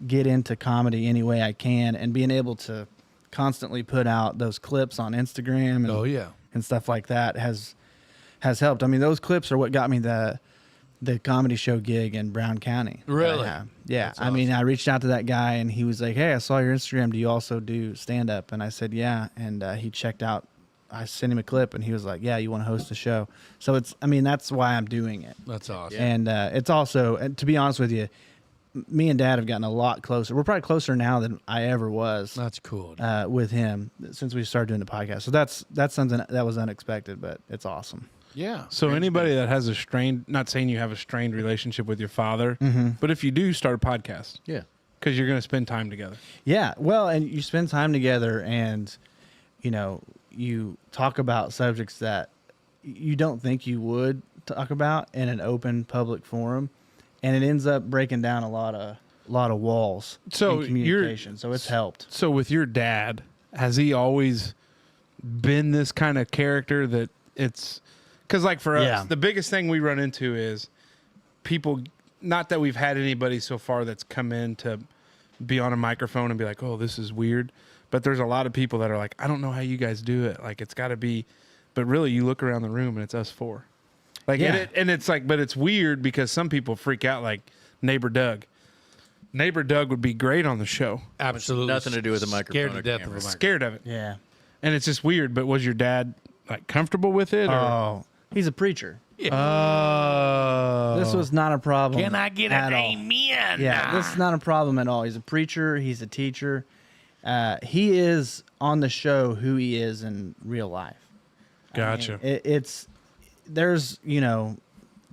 get into comedy any way I can, and being able to constantly put out those clips on Instagram and, Oh, yeah. and stuff like that has helped. I mean, those clips are what got me the comedy show gig in Brown County. that I Really? have. Yeah. That's I mean, I reached out to that guy, and he was like, "Hey, I saw your Instagram. Do you also do stand up?" And I said, "Yeah." And he checked out. I sent him a clip, and he was like, "Yeah, you want to host a show?" So that's why I'm doing it. That's awesome. And it's also, and to be honest with you, me and Dad have gotten a lot closer. We're probably closer now than I ever was That's cool. with him since we started doing the podcast. So that's something that was unexpected, but it's awesome. Yeah. So anybody that has a strained, not saying you have a strained relationship with your father, but if you do, start a podcast Yeah. because you're going to spend time together. Yeah, well, and you spend time together, and you talk about subjects that you don't think you would talk about in an open public forum, and it ends up breaking down a lot of walls So in communication. So it's helped. So with your dad, has he always been this kind of character that it's because like for us, Yeah. the biggest thing we run into is people, not that we've had anybody so far that's come in to be on a microphone and be like, "Oh, this is weird." But there's a lot of people that are like, "I don't know how you guys do it. Like, it's got to be," but really you look around the room and it's us four. Like, Yeah. and it's like, but it's weird because some people freak out, like neighbor Doug. Neighbor Doug would be great on the show. Absolutely. Nothing to do with the microphone Scared to or death camera. of a microphone. Scared of it. Yeah. And it's just weird. But was your dad like comfortable with it? Or? Oh, he's a preacher. Oh. This was not a problem. Can I get at an all. amen? Yeah, this is not a problem at all. He's a preacher. He's a teacher. He is on the show who he is in real life. Gotcha.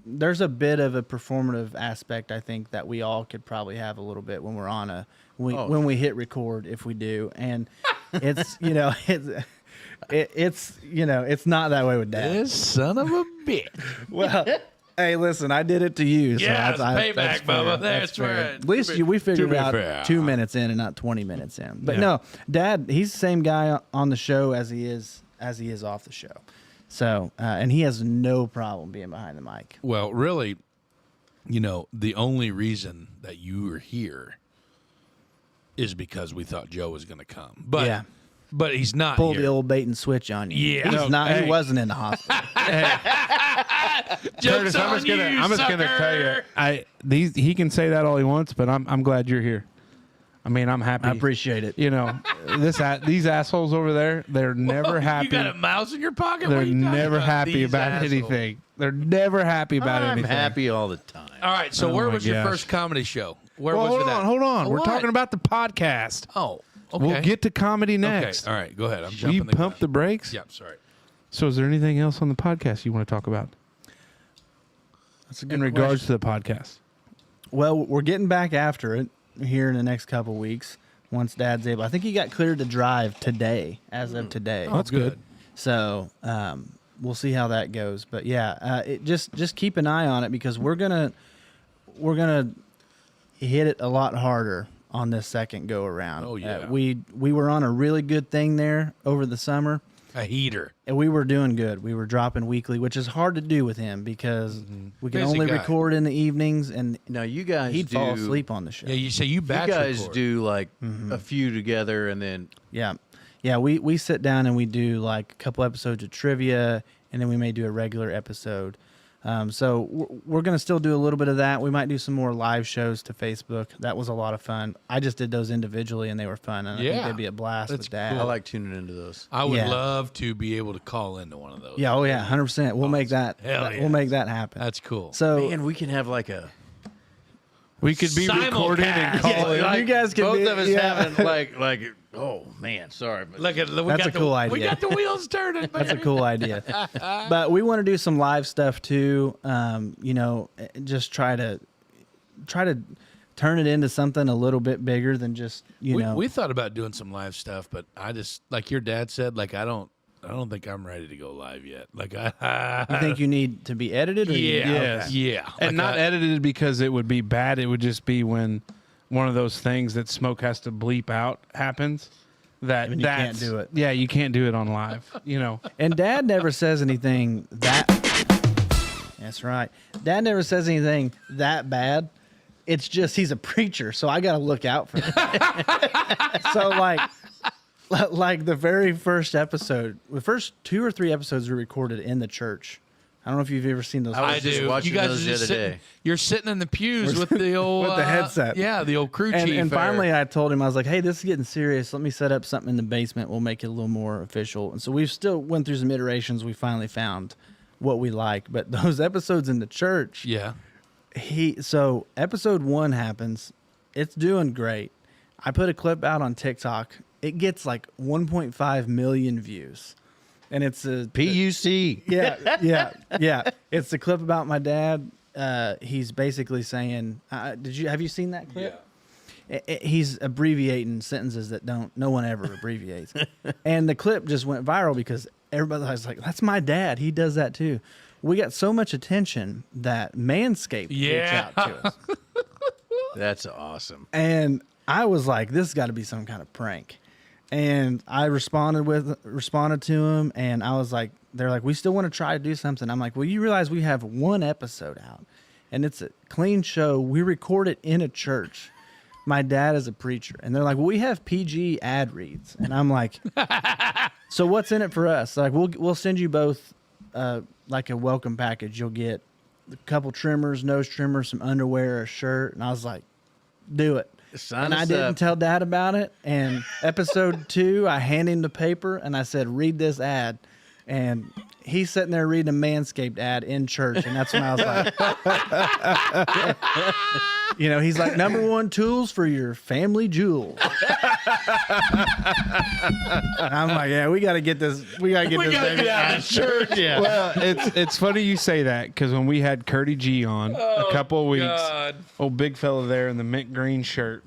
There's a bit of a performative aspect, I think, that we all could probably have a little bit when we're on when we hit record, if we do, and it's it's not that way with Dad. This son of a bitch. Well, hey, listen, I did it to you. So Yes, payback, that's fair. Bubba. That's fair. right. At least we figured be it out fair. 2 minutes in and not 20 minutes in. But Yeah. no, Dad, he's the same guy on the show as he is off the show. So, and he has no problem being behind the mic. Well, really, the only reason that you are here is because we thought Joe was going to come. But Yeah. but he's not Pull here. the old bait and switch on you. Yeah. He's No, not. hey. He wasn't in the hospital. Joke's Curtis, I'm on just gonna, you, I'm just gonna tell you, sucker. he can say that all he wants, but I'm glad you're here. I mean, I'm happy. I appreciate it. These assholes over there, they're never happy. You got a mouse in your pocket? What They're are you talking never about? happy These about assholes. anything. They're never happy about I'm anything. happy all the time. All right, so Oh where my was your gosh. first comedy show? Where Well, was hold it on, at? hold on. Oh, We're what? talking about the podcast. Oh, okay. We'll get to comedy next. Okay, all right, go ahead. I'm We jumping the pump the gun. brakes. Yep, sorry. So, is there anything else on the podcast you want to talk about That's a good in regards to the podcast? Well, we're getting back after it here in the next couple weeks once Dad's able. I think he got cleared to drive today, as of today. Oh, that's good. So we'll see how that goes. But yeah, just keep an eye on it, because we're gonna hit it a lot harder on this second go around. Oh, yeah. We were on a really good thing there over the summer, A heater. And we were doing good. We were dropping weekly, which is hard to do with him because we can Busy only guy. record in the evenings, and Now you guys he'd do, fall asleep on the show. Yeah, you say you You batch guys record. do like a few together, and then Yeah. Yeah, we sit down and we do like a couple episodes of trivia, and then we may do a regular episode. So we're going to still do a little bit of that. We might do some more live shows to Facebook. That was a lot of fun. I just did those individually, and they were fun. And I think Yeah. they'd be a blast That's with Dad. I like tuning into those. I would Yeah. love to be able to call into one of those. Yeah, oh yeah, 100%. We'll make that. Hell yeah. We'll make that happen. That's cool. So Man, we can have like a We could be recording and Simulcast. call Yeah, it. you guys can both be- of us yeah. having like oh man, sorry, but Look at we That's got a cool We idea. got the wheels turning. That's a cool idea. But we want to do some live stuff too. Just try to turn it into something a little bit bigger than just We thought about doing some live stuff, but I just like your dad said, like I don't think I'm ready to go live yet. Like I You think you need to be edited? Or you- yeah, okay. yeah, And not edited because it would be bad. It would just be when one of those things that Smoke has to bleep out happens. That When you can't that's- do it. Yeah, you can't do it on live. And Dad never says anything that. That's right. Dad never says anything that bad. It's just he's a preacher, so I got to look out for that. So like the very first episode, the first 2 or 3 episodes were recorded in the church. I don't know if you've ever seen those. I I was just do. watching You guys those are the just other sitting, day. You're sitting in the pews with the old With the headset. Yeah, the old crew and, chief. and there. finally, I told him, I was like, hey, this is getting serious. Let me set up something in the basement. We'll make it a little more official. And so we've still went through some iterations. We finally found what we like. But those episodes in the church, yeah. so episode 1 happens. It's doing great. I put a clip out on TikTok. It gets like 1.5 million views. And it's a PUC. yeah. It's the clip about my dad. He's basically saying, have you seen that clip? He's abbreviating sentences that no one ever abbreviates. And the clip just went viral because everybody was like, that's my dad. He does that too. We got so much attention that Manscaped reached out to us. That's awesome. And I was like, this has got to be some kind of prank. And I responded to him, and I was like, they're like, we still want to try to do something. I'm like, well, you realize we have 1 episode out, and it's a clean show. We record it in a church. My dad is a preacher, and they're like, well, we have PG ad reads, and I'm like, so what's in it for us? Like, we'll send you both like a welcome package. You'll get a couple trimmers, nose trimmers, some underwear, a shirt, and I was like, do it. Sign And I us didn't up. tell Dad about it. And episode 2, I hand him the paper and I said, read this ad. And he's sitting there reading a Manscaped ad in church. And that's when I was like, he's like, #1 tools for your family jewels. And I'm like, yeah, we got to get this. We got to get this baby out of church. Yeah. Well, it's funny you say that because when we had Curdy G on a couple of weeks, God. old big fella there in the mint green shirt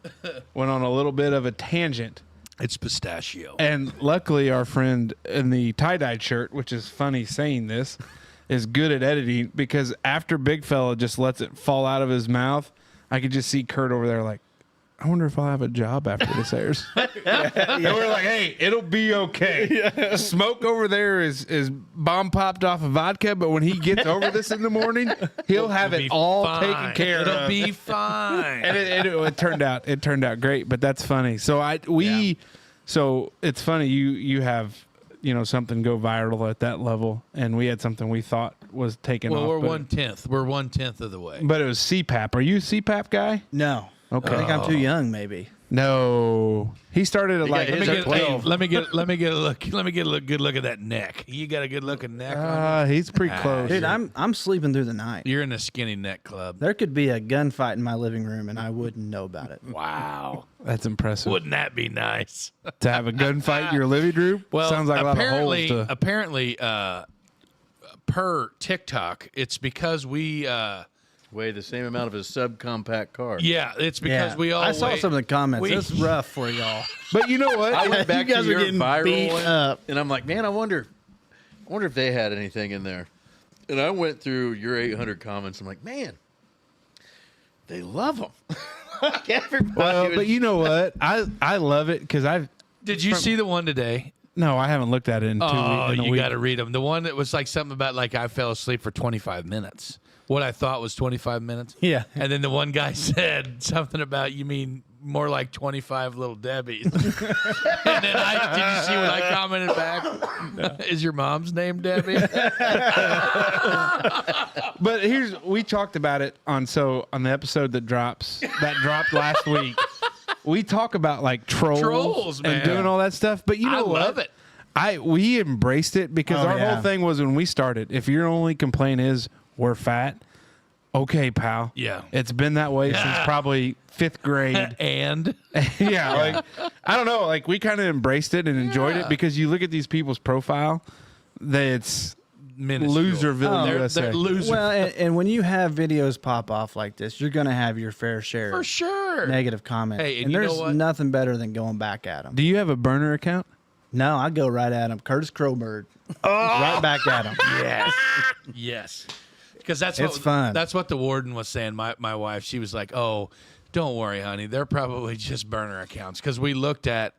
went on a little bit of a tangent. It's pistachio. And luckily, our friend in the tie-dyed shirt, which is funny saying this, is good at editing because after Big Fella just lets it fall out of his mouth, I could just see Kurt over there like, I wonder if I'll have a job after this airs. And we're like, hey, it'll be okay. Smoke over there is bomb popped off of vodka, but when he gets over this in the morning, he'll have it Be all fine. taken care It'll of. be fine. And it turned out great, but that's funny. So so it's funny you have something go viral at that level, and we had something we thought was taken well, off. we're but- 1/10. We're 1/10 of the way. but it was CPAP. Are you a CPAP guy? No. Okay. I think I'm too young, maybe. No, he started at like got Let me his get, at hey, 12. let me get a look. Let me get a good look at that neck. You got a good looking neck on he's pretty close. Dude, I'm sleeping through the night. you. You're in the skinny neck club. There could be a gunfight in my living room, and I wouldn't know about it. Wow. That's impressive. Wouldn't that be nice? To have a gunfight in your living room? Well, Sounds like a lot of holes to. apparently, per TikTok, it's because we. Weigh the same amount of a subcompact car. Yeah, it's because we all. I saw some of the comments. we- It's rough for y'all. But you know what? I went back You guys to are your getting viral beat one, up. and I'm like, man, I wonder if they had anything in there. And I went through your 800 comments. I'm like, man, they love them. Like everybody. Well, was- but you know what? I love it because I've Did you see the one today? No, I haven't looked at it in two Oh, weeks. you got to read them. The one that was like something about like I fell asleep for 25 minutes. What I thought was 25 minutes. Yeah. And then the one guy said something about, you mean more like 25 little Debbies. And then did you see what I commented back? No. Is your mom's name Debbie? But we talked about it on the episode that dropped last week. We talk about like trolls man. and doing all that stuff. But you know I what? love it. We embraced it because our whole thing was when we started, if your only complaint is we're fat, okay, pal. Yeah. It's been that way since probably 5th grade. And Yeah, like I don't know, like we kind of embraced it and enjoyed it because you look at these people's profile, it's minuscule. Loserville, USA. They're loser. Well, and when you have videos pop off like this, you're going to have your fair share for of sure. negative comments. Hey, and and you there's know what? nothing better than going back at them. Do you have a burner account? No, I go right at him. Curtis Crowbird. Right back at him. Yes. Yes. Because that's It's fun. That's what the warden was saying. My wife, she was like, "Oh, don't worry, honey. They're probably just burner accounts." Because we looked at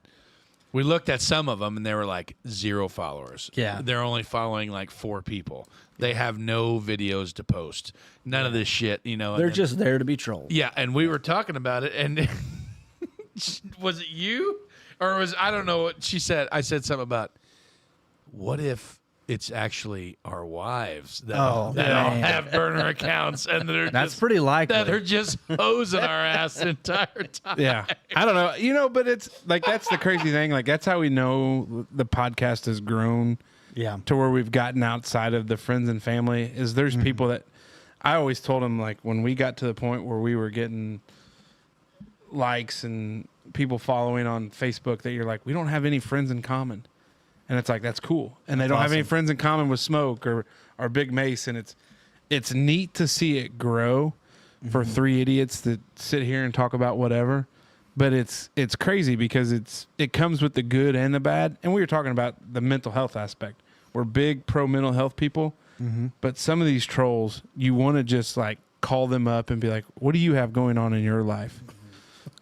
some of them and they were like 0 followers. Yeah. They're only following like 4 people. They have no videos to post. None of this shit, you know. They're and then- just there to be trolled. yeah. And we were talking about it, and was it you or was I don't know what she said? I said something about what if it's actually our wives that, Oh, that all man. have burner accounts and That's just, pretty likely. that are just hosing our ass the entire time. Yeah. I don't know. You know, but it's like that's the crazy thing. Like that's how we know the podcast has grown Yeah. to where we've gotten outside of the friends and family is there's people that I always told them like when we got to the point where we were getting likes and people following on Facebook that you're like, we don't have any friends in common. And it's like, that's cool. And they don't have any awesome. friends in common with Smoke or Big Mace. And it's neat to see it grow for 3 idiots that sit here and talk about whatever. But it's crazy because it comes with the good and the bad. And we were talking about the mental health aspect. We're big pro mental health people. But some of these trolls, you want to just like call them up and be like, what do you have going on in your life?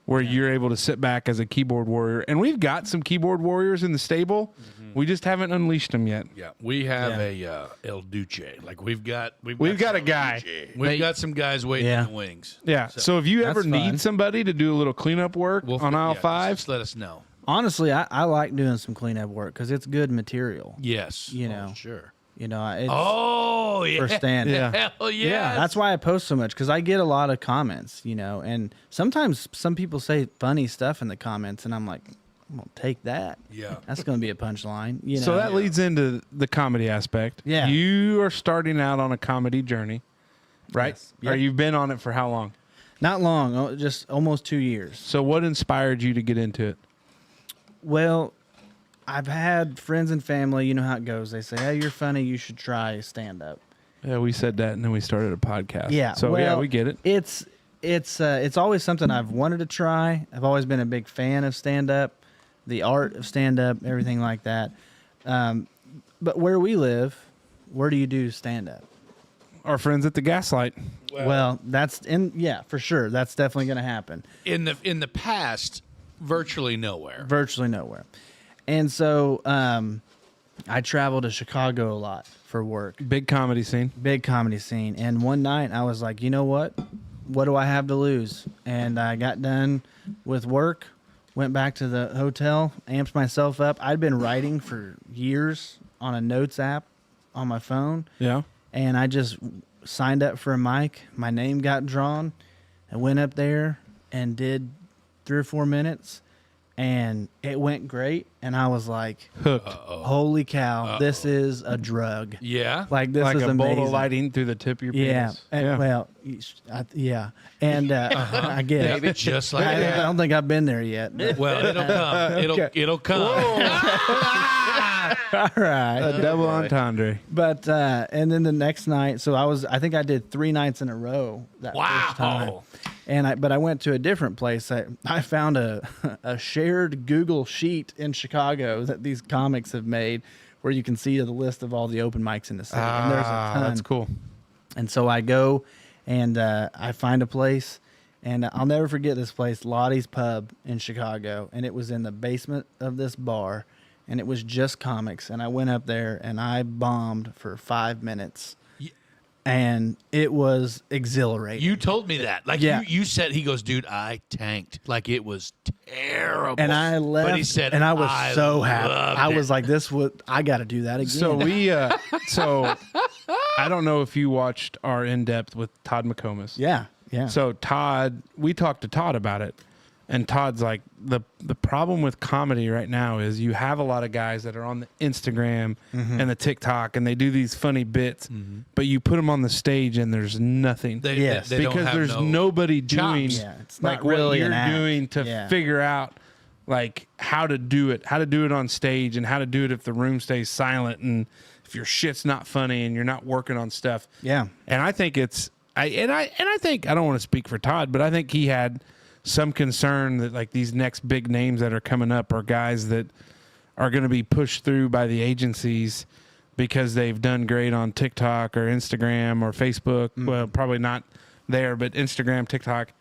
Where you're able to sit back as a keyboard warrior. And we've got some keyboard warriors in the stable. We just haven't unleashed them yet. Yeah, we have a El Duce. Like we've got a guy. We've got some guys waiting in the wings. Yeah. So if you ever That's need fun. somebody to do a little cleanup work on aisle 5, just let us know. Honestly, I like doing some cleanup work because it's good material. Yes. You know, Sure. it's Yeah. for stand. Yeah. Hell yeah. That's why I post so much because I get a lot of comments, you know, and sometimes some people say funny stuff in the comments, and I'm like, I'm gonna take that. Yeah. That's gonna be a punchline. You know. so that leads into the comedy aspect. Yeah. You are starting out on a comedy journey, right? Yes. Yep. Or you've been on it for how long? Not long, just almost 2 years. So what inspired you to get into it? Well, I've had friends and family. You know how it goes. They say, "Hey, you're funny. You should try stand up." Yeah, we said that, and then we started a podcast. Yeah. So well, yeah, we get it. It's always something I've wanted to try. I've always been a big fan of stand up, the art of stand up, everything like that. But where we live, where do you do stand up? Our friends at the Gaslight. Well, for sure. That's definitely going to happen. In the past, virtually nowhere. Virtually nowhere. And so I travel to Chicago a lot for work. Big comedy scene. Big comedy scene. And one night I was like, you know what? What do I have to lose? And I got done with work, went back to the hotel, amped myself up. I'd been writing for years on a notes app on my phone. Yeah. And I just signed up for a mic. My name got drawn. I went up there and did 3 or 4 minutes. And it went great. And I was like, Hooked. holy cow, this is a drug. Yeah. Like, this Like is a amazing. bolt of lightning through the tip of your Yeah. penis. And, well, yeah. And I get Maybe it. just like I that. don't think I've been there yet. but- Well, it'll come. It'll come. all right. A double entendre. But and then the next night, so I think I did 3 nights in a row that first time. Wow. And I went to a different place. I found a shared Google sheet in Chicago that these comics have made, where you can see the list of all the open mics in the city. And there's a ton. That's cool. And so I go and I find a place, and I'll never forget this place, Lottie's Pub in Chicago. And it was in the basement of this bar, and it was just comics. And I went up there and I bombed for 5 minutes. And it was exhilarating. You told me that. Like Yeah. you said, he goes, dude, I tanked. Like it was terrible. And I left, But he said, and I was so happy. loved I it." was like, I got to do that again. So so I don't know if you watched our in-depth with Todd McComas. yeah. So we talked to Todd about it, and Todd's like, the problem with comedy right now is you have a lot of guys that are on the Instagram and the TikTok, and they do these funny bits, but you put them on the stage and there's nothing. They Yes. don't Because have there's no nobody doing chops. Yeah, it's like not really what an you're act. doing to Yeah. figure out like how to do it on stage, and how to do it if the room stays silent, and if your shit's not funny and you're not working on stuff. Yeah. And I think I think, I don't want to speak for Todd, but I think he had some concern that like these next big names that are coming up are guys that are going to be pushed through by the agencies because they've done great on TikTok or Instagram or Facebook. Well, probably not there, but Instagram, TikTok.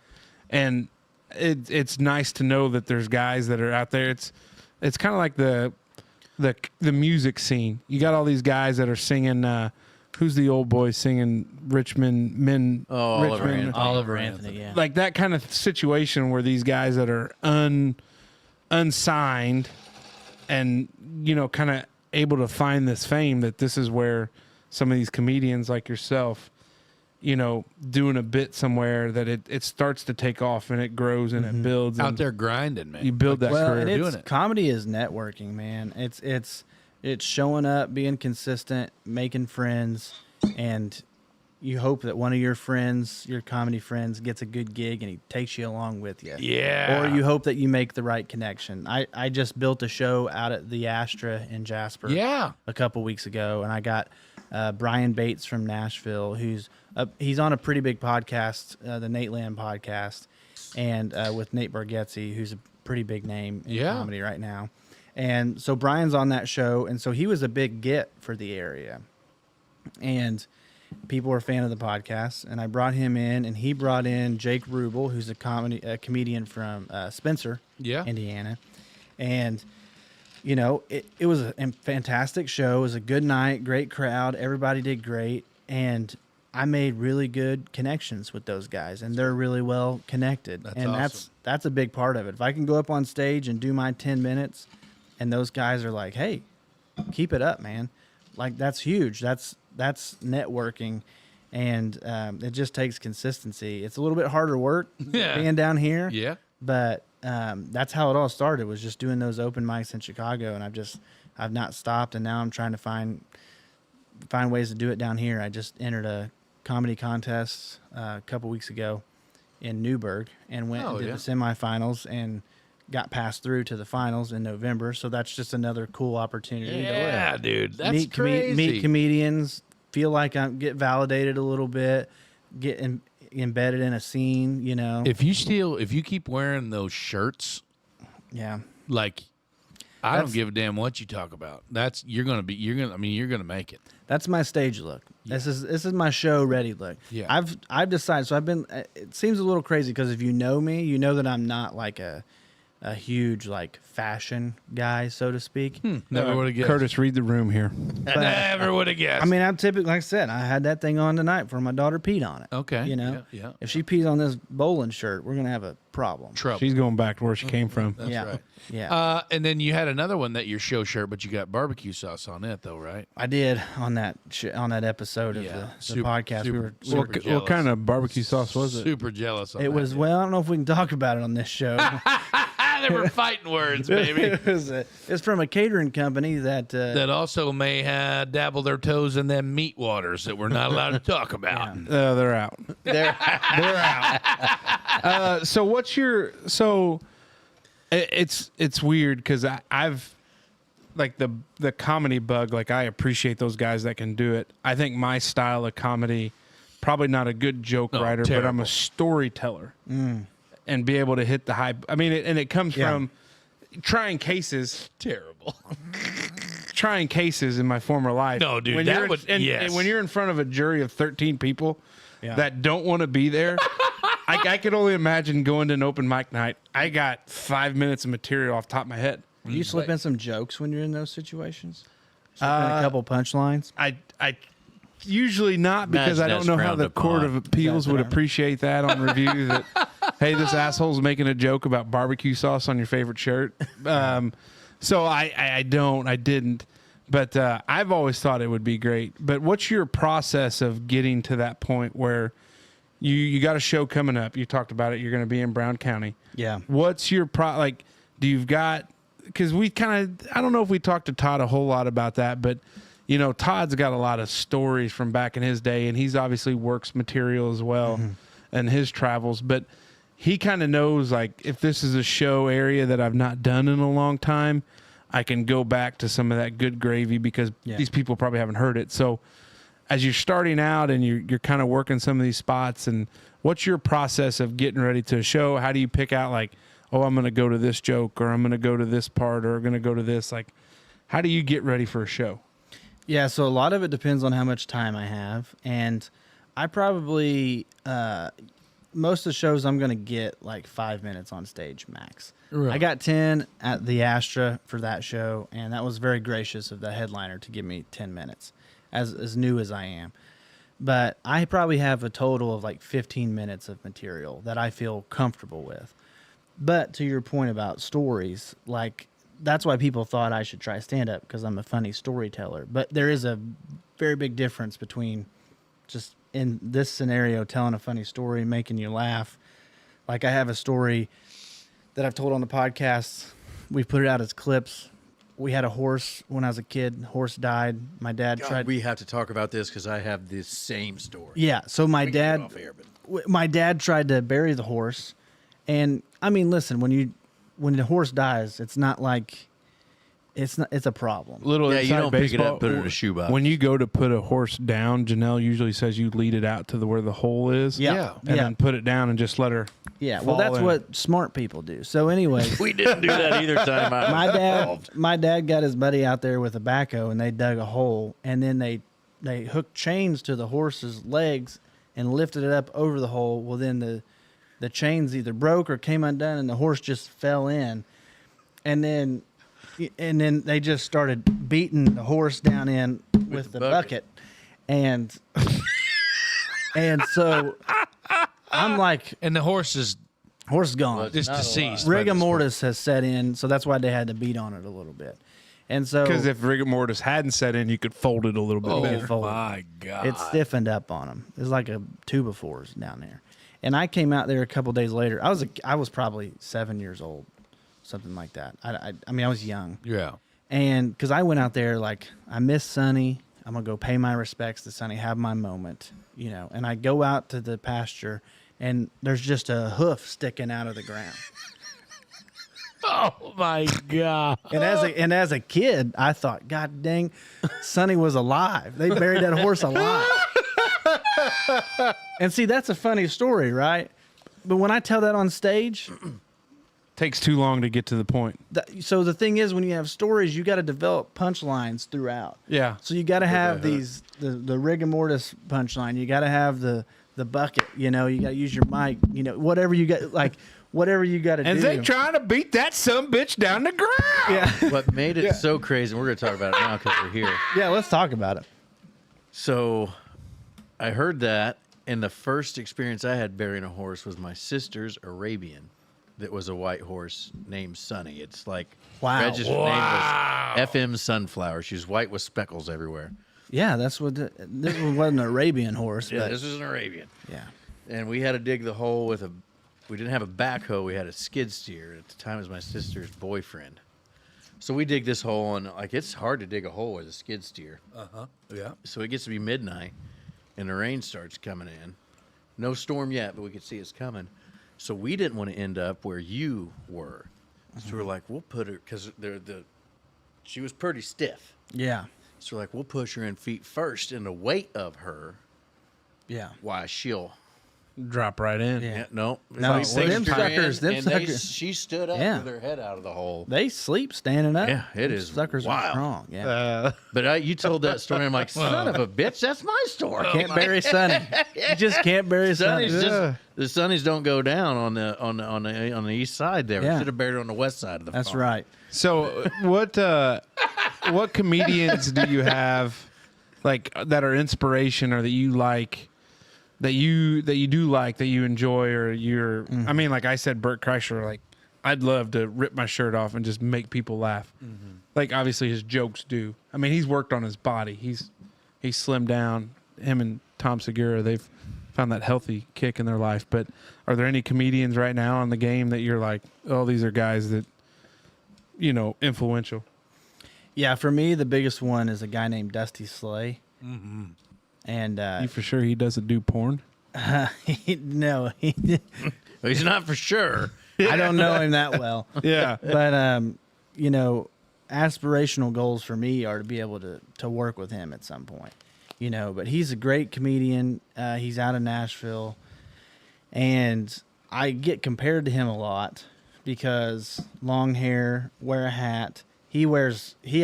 And it's nice to know that there's guys that are out there. It's kind of like the music scene. You got all these guys that are singing, who's the old boy singing Richmond Men? Oliver Richmond, Anthony. Oliver Anthony, yeah. like that kind of situation where these guys that are unsigned and kind of able to find this fame, that this is where some of these comedians like yourself, doing a bit somewhere, that it starts to take off and it grows and it builds Out and there grinding, man. you build that Well, career. and doing it. comedy is networking, man. It's showing up, being consistent, making friends, and you hope that one of your friends, your comedy friends, gets a good gig and he takes you along with you. Yeah. Or you hope that you make the right connection. I just built a show out at the Astra in Jasper a couple weeks ago, and I got Brian Bates from Nashville, he's on a pretty big podcast, the Nate Land podcast, and with Nate Bargatze, who's a pretty big name in comedy right now. And so Brian's on that show, and so he was a big get for the area. And people were a fan of the podcast, and I brought him in, and he brought in Jake Rubel, who's a comedian from Spencer, Indiana. And, it was a fantastic show. It was a good night, great crowd. Everybody did great. And I made really good connections with those guys, and they're really well connected. That's and awesome. that's a big part of it. If I can go up on stage and do my 10 minutes, and those guys are like, hey, keep it up, man. Like, that's huge. That's networking, and it just takes consistency. It's a little bit harder work being down here. Yeah. But that's how it all started, was just doing those open mics in Chicago, and I've not stopped, and now I'm trying to find ways to do it down here. I just entered a comedy contest a couple weeks ago in Newburgh and went and did the semifinals and got passed through to the finals in November. So that's just another cool opportunity Yeah, dude. That's meet crazy. meet comedians, feel like I get validated a little bit, get embedded in a scene, If you keep wearing those shirts, Yeah. like, I That's- don't give a damn what you talk about. You're gonna make it. That's my stage look. This is my show ready look. Yeah. I've decided. So it seems a little crazy because if you know me, you know that I'm not like a huge like fashion guy, so to speak. Never would have guessed. Curtis, read the room here. Never would have guessed. I mean, I'm typically, like I said, I had that thing on tonight for my daughter peed on it. Okay. Yeah. If she pees on this bowling shirt, we're gonna have a problem. Trouble. She's going back to where she came from. That's yeah. right. Yeah. And then you had another one that your show shirt, but you got barbecue sauce on it, though, right? I did on that episode of the podcast. What kind of barbecue sauce was it? Super jealous. On It that, was dude. well. I don't know if we can talk about it on this show. They were fighting words, baby. It's from a catering company that That also may dabble their toes in them meat waters that we're not allowed to talk about. They're out. they're They're out. So what's your it's weird because I've like the comedy bug. Like, I appreciate those guys that can do it. I think my style of comedy, probably not a good joke writer, but I'm terrible. a storyteller and be able to hit the high. I mean, it comes from trying cases. Terrible. Trying cases in my former life. No, dude, When that you're would- and yes. when you're in front of a jury of 13 people that don't want to be there, I could only imagine going to an open mic night. I got 5 minutes of material off the top of my head. Do you slip in some jokes when you're in those situations? Slip in a couple punchlines? I usually not, because I don't know how the Court of Appeals would appreciate that on review. That, hey, this asshole's making a joke about barbecue sauce on your favorite shirt. So I didn't. But I've always thought it would be great. But what's your process of getting to that point where you got a show coming up? You talked about it. You're going to be in Brown County. Yeah. What's your like? Do you've got? Because we kind of, I don't know if we talked to Todd a whole lot about that, but you know, Todd's got a lot of stories from back in his day, and he's obviously works material as well, and his travels. But he kind of knows, like, if this is a show area that I've not done in a long time, I can go back to some of that good gravy, because these people probably haven't heard it. So as you're starting out and you're kind of working some of these spots, and what's your process of getting ready to a show? How do you pick out, like, oh, I'm going to go to this joke, or I'm going to go to this part, or I'm going to go to this? Like, how do you get ready for a show? Yeah, so a lot of it depends on how much time I have. And I probably, most of the shows I'm going to get like 5 minutes on stage max. Right. I got 10 at the Astra for that show, and that was very gracious of the headliner to give me 10 minutes, as new as I am. But I probably have a total of like 15 minutes of material that I feel comfortable with. But to your point about stories, like, that's why people thought I should try stand-up, because I'm a funny storyteller. But there is a very big difference between just in this scenario telling a funny story, making you laugh. Like, I have a story that I've told on the podcast. We put it out as clips. We had a horse when I was a kid. The horse died. My dad tried. We have to talk about this because I have the same story. Yeah. So my dad tried to bury the horse, and I mean, listen, when the horse dies, it's not like it's a problem. Little you inside don't baseball, pick it up, put it in a shoebox. When you go to put a horse down, Janelle usually says you lead it out to where the hole is. Yeah. And then put it down and just let her. Yeah. Well, that's what smart people do. So anyway, we didn't do that either time. My dad got his buddy out there with a backhoe, and they dug a hole, and then they hooked chains to the horse's legs and lifted it up over the hole. Well, then the chains either broke or came undone, and the horse just fell in. And then they just started beating the horse down in with the bucket. And so I'm like, And the horse is gone. just deceased. Rigor mortis has set in, so that's why they had to beat on it a little bit. And so, because if rigor mortis hadn't set in, you could fold it a little bit better. My God. it stiffened up on them. It was like a tube of fours down there. And I came out there a couple days later. I was probably 7 years old, something like that. I mean, I was young. Yeah. And because I went out there, like, I miss Sonny. I'm going to go pay my respects to Sonny, have my moment, you know. And I go out to the pasture, and there's just a hoof sticking out of the ground. Oh, my God. And as a kid, I thought, God dang, Sonny was alive. They buried that horse alive. And see, that's a funny story, right? But when I tell that on stage, Takes too long to get to the point. so the thing is, when you have stories, you got to develop punchlines throughout. Yeah. So you got to have the rigor mortis punchline. You got to have the bucket. You know, you got to use your mic. You know, whatever you got, like whatever you got to do. And they trying to beat that sumbitch down the ground. Yeah. What made it so crazy, and we're going to talk about it now because we're here. Yeah, let's talk about it. So I heard that, and the first experience I had burying a horse was my sister's Arabian. That was a white horse named Sunny. It's like registered name was FM Sunflower. She was white with speckles everywhere. Yeah, that's what. This wasn't an Arabian horse. Yeah, but, this was an Arabian. yeah. And we had to dig the hole with we didn't have a backhoe. We had a skid steer. At the time, it was my sister's boyfriend. So we dig this hole, and like it's hard to dig a hole with a skid steer. Yeah. So it gets to be midnight, and the rain starts coming in. No storm yet, but we could see it's coming. So we didn't want to end up where you were. So we're like, we'll put her, because she was pretty stiff. Yeah. So we'll push her in feet first, and the weight of her, Yeah. why she'll Drop right in. Yeah, no. No, It's well, like them pushed her in, suckers- them and suckers- she stood up Yeah. with her head out of the hole. They sleep standing up. Yeah, it Them is Suckers are wild. strong. Yeah. But you told that story, and I'm like, son of a bitch, that's my story. Can't bury Sonny. You just can't bury Sonny. Sonny's Yeah. the Sonnies don't go down on the east side there. Yeah. Should have buried it on the west side of the That's farm. right. So what comedians do you have like that are inspiration or that you like that you do like that you enjoy or you're I mean like I said Bert Kreischer, like I'd love to rip my shirt off and just make people laugh. Like obviously his jokes do. I mean he's worked on his body. He's slimmed down. Him and Tom Segura, they've found that healthy kick in their life. But are there any comedians right now on the game that you're like, oh, these are guys that influential? Yeah, for me, the biggest one is a guy named Dusty Slay. Mm-hmm. And You for sure he doesn't do porn? no, Well, he's not for sure. I don't know him that well. Yeah. But aspirational goals for me are to be able to work with him at some point. But he's a great comedian. He's out of Nashville, and I get compared to him a lot because long hair, wear a hat. He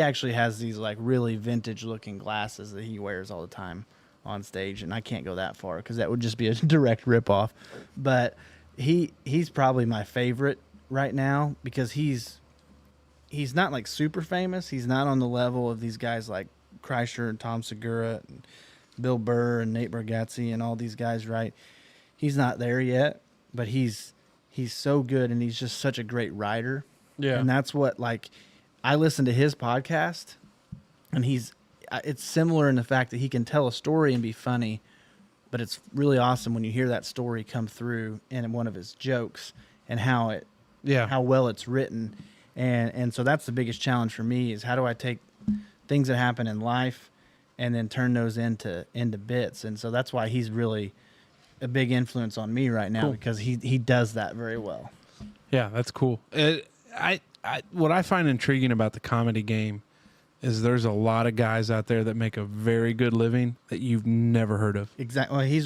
actually has these like really vintage looking glasses that he wears all the time on stage, and I can't go that far because that would just be a direct ripoff. But he's probably my favorite right now because he's not like super famous. He's not on the level of these guys like Kreischer and Tom Segura and Bill Burr and Nate Bargatze and all these guys, right? He's not there yet, but he's so good and he's just such a great writer. Yeah. And that's what, like, I listen to his podcast and it's similar in the fact that he can tell a story and be funny, but it's really awesome when you hear that story come through in one of his jokes and how well it's written. And so that's the biggest challenge for me is how do I take things that happen in life and then turn those into bits. And so that's why he's really a big influence on me right now because he does that very well. Yeah, that's cool. What I find intriguing about the comedy game is there's a lot of guys out there that make a very good living that you've never heard of. Exactly.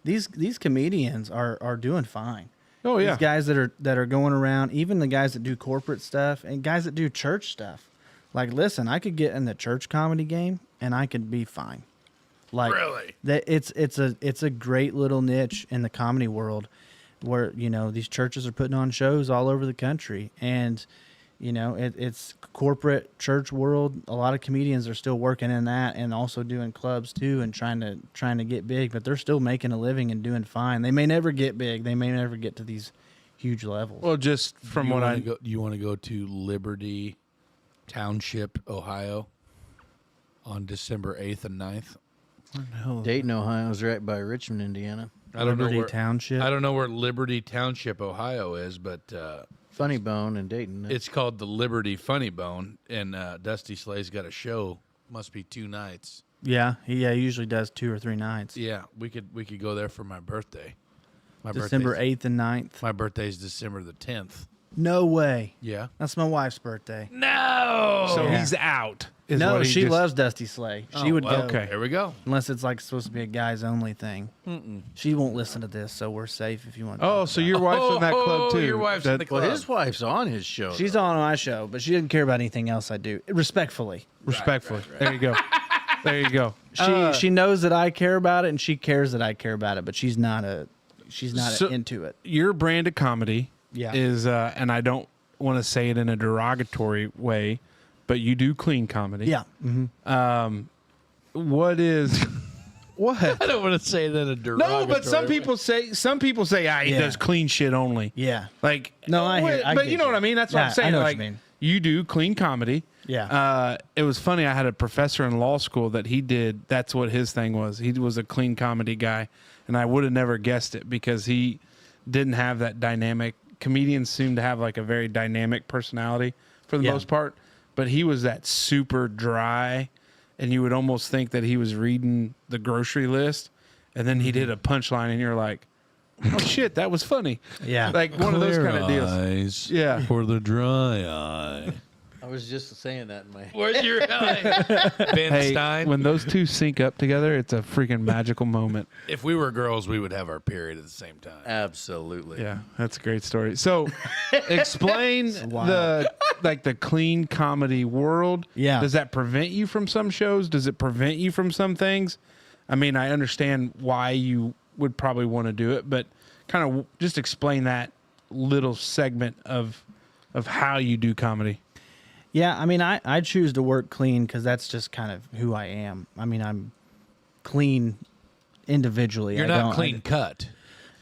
These comedians are doing fine. Oh yeah. These guys that are going around, even the guys that do corporate stuff and guys that do church stuff. Like, listen, I could get in the church comedy game and I could be fine. Like, Really? that it's a great little niche in the comedy world where these churches are putting on shows all over the country, and it's corporate church world. A lot of comedians are still working in that and also doing clubs too and trying to get big, but they're still making a living and doing fine. They may never get big. They may never get to these huge levels. Well, just from what I you want to go to Liberty Township, Ohio, on December 8th and 9th. Dayton, Ohio is right by Richmond, Indiana. I don't know Liberty where Township. I don't know where Liberty Township, Ohio is, but Funny Bone in Dayton. it's called the Liberty Funny Bone, and Dusty Slay's got a show. Must be 2 nights. Yeah, he usually does 2 or 3 nights. Yeah, we could go there for my birthday. December 8th and 9th. My birthday's December the 10th. No way. Yeah. That's my wife's birthday. No. so Yeah. he's out. is No, what he she just- loves Dusty Slay. She would well, go. okay. There we go. Unless it's like supposed to be a guys only thing. She won't listen to this, so we're safe if you want. Oh, so your wife's in that club too. Your wife's in the club. Well, his wife's on his show. She's though. on my show, but she doesn't care about anything else I do. Respectfully, Respectfully. There you go. There you go. she knows that I care about it, and she cares that I care about it, but she's not So- into it. Your brand of comedy Yeah. is, and I don't want to say it in a derogatory way, but you do clean comedy. Yeah. Mm-hmm. What is what? I don't want to say that a derogatory. No, but some people say he Yeah. does clean shit only. Yeah. Like No, I hear- I but get you know you. what I mean. That's what Yeah, I'm saying. I know what like you mean. you do clean comedy. Yeah. It was funny. I had a professor in law school that he did. That's what his thing was. He was a clean comedy guy, and I would have never guessed it because he didn't have that dynamic. Comedians seem to have like a very dynamic personality for the Yeah. most part, but he was that super dry, and you would almost think that he was reading the grocery list, and then he did a punchline, and you're like, "Oh shit, that was funny." Yeah. Like one of those kind of deals. Eyes Yeah. for the dry eye. was just saying that in my head. Where's your Ben Hey, Stein? when those two sync up together, it's a freaking magical moment. If we were girls, we would have our period at the same time. Absolutely. Yeah, that's a great story. So, explain the clean comedy world. Yeah. Does that prevent you from some shows? Does it prevent you from some things? I mean, I understand why you would probably want to do it, but kind of just explain that little segment of how you do comedy. Yeah, I mean, I choose to work clean because that's just kind of who I am. I mean, I'm clean individually. You're not clean cut.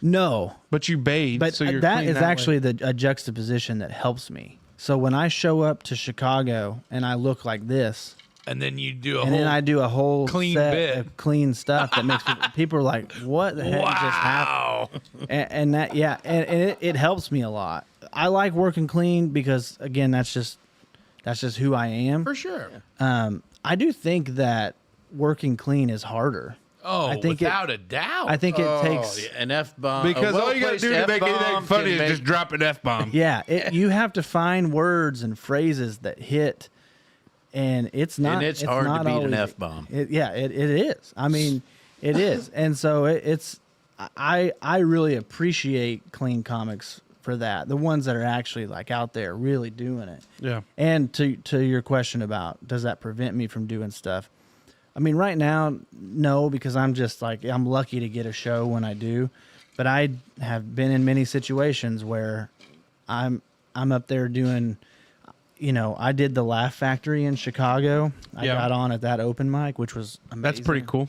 No, But you bathe, but so you're that clean is that way. actually a juxtaposition that helps me. So when I show up to Chicago and I look like this, And then you do a and whole. then I do a whole clean set bit. of clean stuff that makes people are like, "What the heck just happened?" Wow. And that, yeah, and it helps me a lot. I like working clean because again, that's just who I am. For sure. I do think that working clean is harder. Oh, I think without a doubt. I think it takes. Yeah, an F-bomb. Because all you got to do to make anything funny is just drop an F-bomb. Yeah, you have to find words and phrases that hit, and it's not. And it's hard to not beat an always- F-bomb. It is. I mean, it is, and so it's. I really appreciate clean comics for that. The ones that are actually like out there really doing it. Yeah. And to your question about does that prevent me from doing stuff? I mean, right now, no, because I'm just like I'm lucky to get a show when I do. But I have been in many situations where I'm up there doing, I did the Laugh Factory in Chicago. I Yeah. got on at that open mic, which was amazing. That's pretty cool.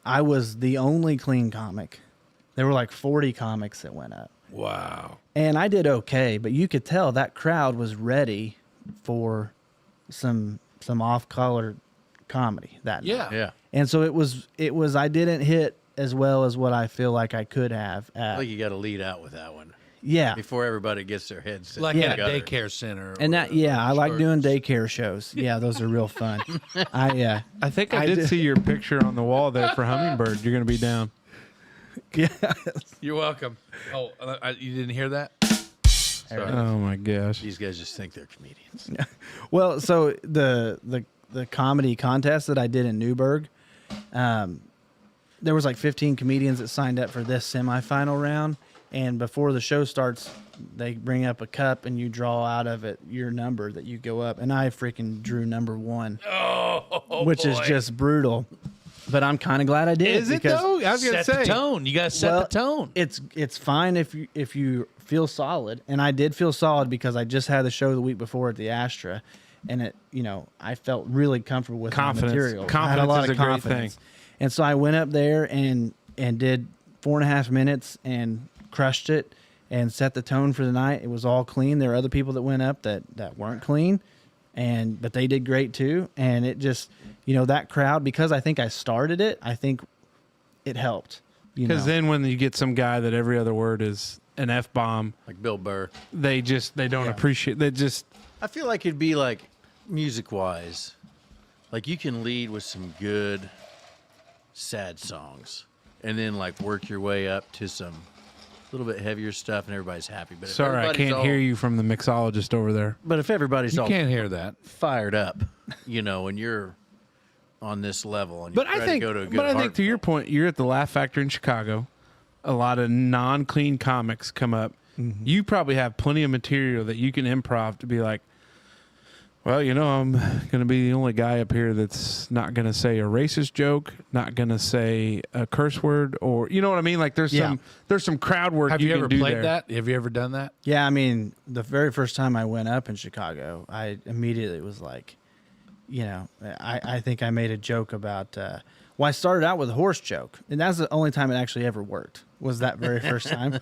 I was the only clean comic. There were like 40 comics that went up. Wow. And I did okay, but you could tell that crowd was ready for some off-color comedy that night. Yeah. Yeah. And so it was I didn't hit as well as what I feel like I could have I at, think you got to lead out with that one yeah. before everybody gets their heads set Like at a together. daycare center. And that I like or- doing daycare shows. Yeah, those are real fun. I think I did see your picture on the wall there for Hummingbird. You're going to be down. Yeah. You're welcome. Oh, you didn't hear that? Sorry. Oh, my gosh. These guys just think they're comedians. Well, so the comedy contest that I did in Newburgh, there was like 15 comedians that signed up for this semifinal round, and before the show starts, they bring up a cup and you draw out of it your number that you go up, and I freaking drew number 1, which is boy. just brutal. But I'm kind of glad I did. Is it, because though? I was going to Set say. the tone. You got to set Well, the tone. It's fine if you feel solid, and I did feel solid because I just had the show the week before at the Astra, and it I felt really comfortable with Confidence. my material. I had Confidence a lot is of a great confidence, thing. and so I went up there and did 4.5 minutes and crushed it and set the tone for the night. It was all clean. There were other people that went up that weren't clean, but they did great too. And it just that crowd, because I think I started it, I think it helped. Because then when you get some guy that every other word is an F-bomb, Like Bill Burr. they don't appreciate. They just I feel like it'd be like music-wise, like you can lead with some good sad songs and then like work your way up to some little bit heavier stuff and everybody's happy. But if sorry, I everybody's can't all- hear you from the mixologist over there. But if everybody's You all can't hear that. fired up, and you're on this level and you But try I think, to go to a good but I think to your heartfelt- point, you're at the Laugh Factory in Chicago. A lot of non-clean comics come up. Mm-hmm. You probably have plenty of material that you can improv to be like, well, I'm going to be the only guy up here that's not going to say a racist joke, not going to say a curse word, or you know what I mean? Like there's Yeah. some crowd work Have you you can ever do played there. that? Have you ever done that? Yeah, I mean, the very first time I went up in Chicago, I immediately was like, I think I made a joke about, I started out with a horse joke, and that's the only time it actually ever worked, was that very first time.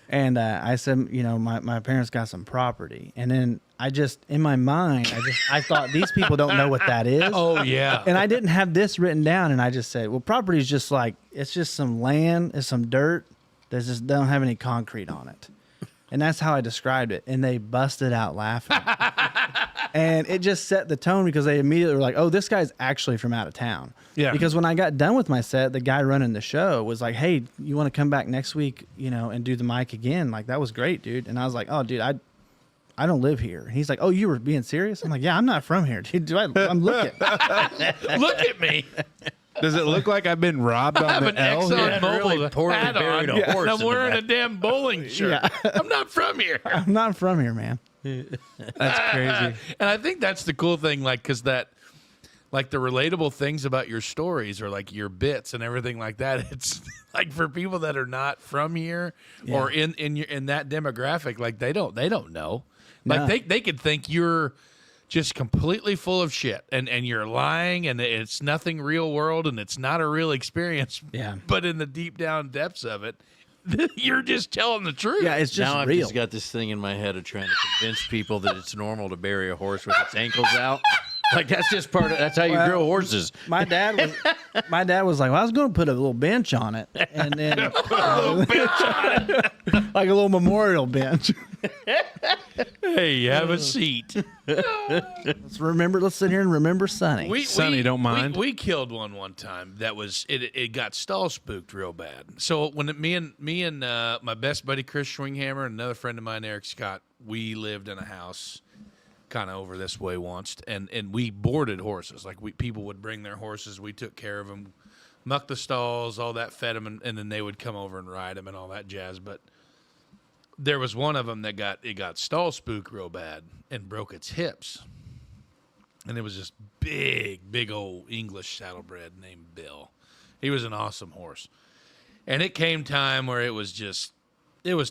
And I said, my parents got some property. And then I just, in my mind, I thought these people don't know what that is. Oh, yeah. And I didn't have this written down, and I just said, well, property is just like, it's just some land, it's some dirt that just don't have any concrete on it. And that's how I described it. And they busted out laughing. And it just set the tone because they immediately were like, oh, this guy's actually from out of town. Yeah. Because when I got done with my set, the guy running the show was like, hey, you want to come back next week, and do the mic again? Like, that was great, dude. And I was like, oh, dude, I don't live here. And he's like, oh, you were being serious? I'm like, yeah, I'm not from here, dude. I'm looking. Look at me. Does it look like I've been robbed I on have the an L? Exxon here? Mobil really poorly hat buried on, a horse and I'm in the wearing back. a damn bowling shirt. Yeah. I'm not from here. I'm not from here, man. That's crazy. And I think that's the cool thing, like, because that, like, the relatable things about your stories or like your bits and everything like that. It's like for people that are not from here or in that demographic, like they don't know. Like No. they could think you're just completely full of shit and you're lying and it's nothing real world and it's not a real experience. Yeah. But in the deep down depths of it, you're just telling the truth. Yeah, it's just Now I've real. just got this thing in my head of trying to convince people that it's normal to bury a horse with its ankles out. Like that's just part of that's how you grow horses. My dad was like, well, I was going to put a little bench on it, and then like a little memorial bench. Hey, have a seat. Let's sit here and remember Sonny. Sonny, don't mind. We killed one time. That was it got stall spooked real bad. So when me and my best buddy Chris Schwinghammer and another friend of mine Eric Scott, we lived in a house kind of over this way once, and we boarded horses. Like people would bring their horses, we took care of them, mucked the stalls, all that, fed them, and then they would come over and ride them and all that jazz. But there was one of them that got stall spooked real bad and broke its hips. And it was this big old English saddlebred named Bill. He was an awesome horse. And it came time where it was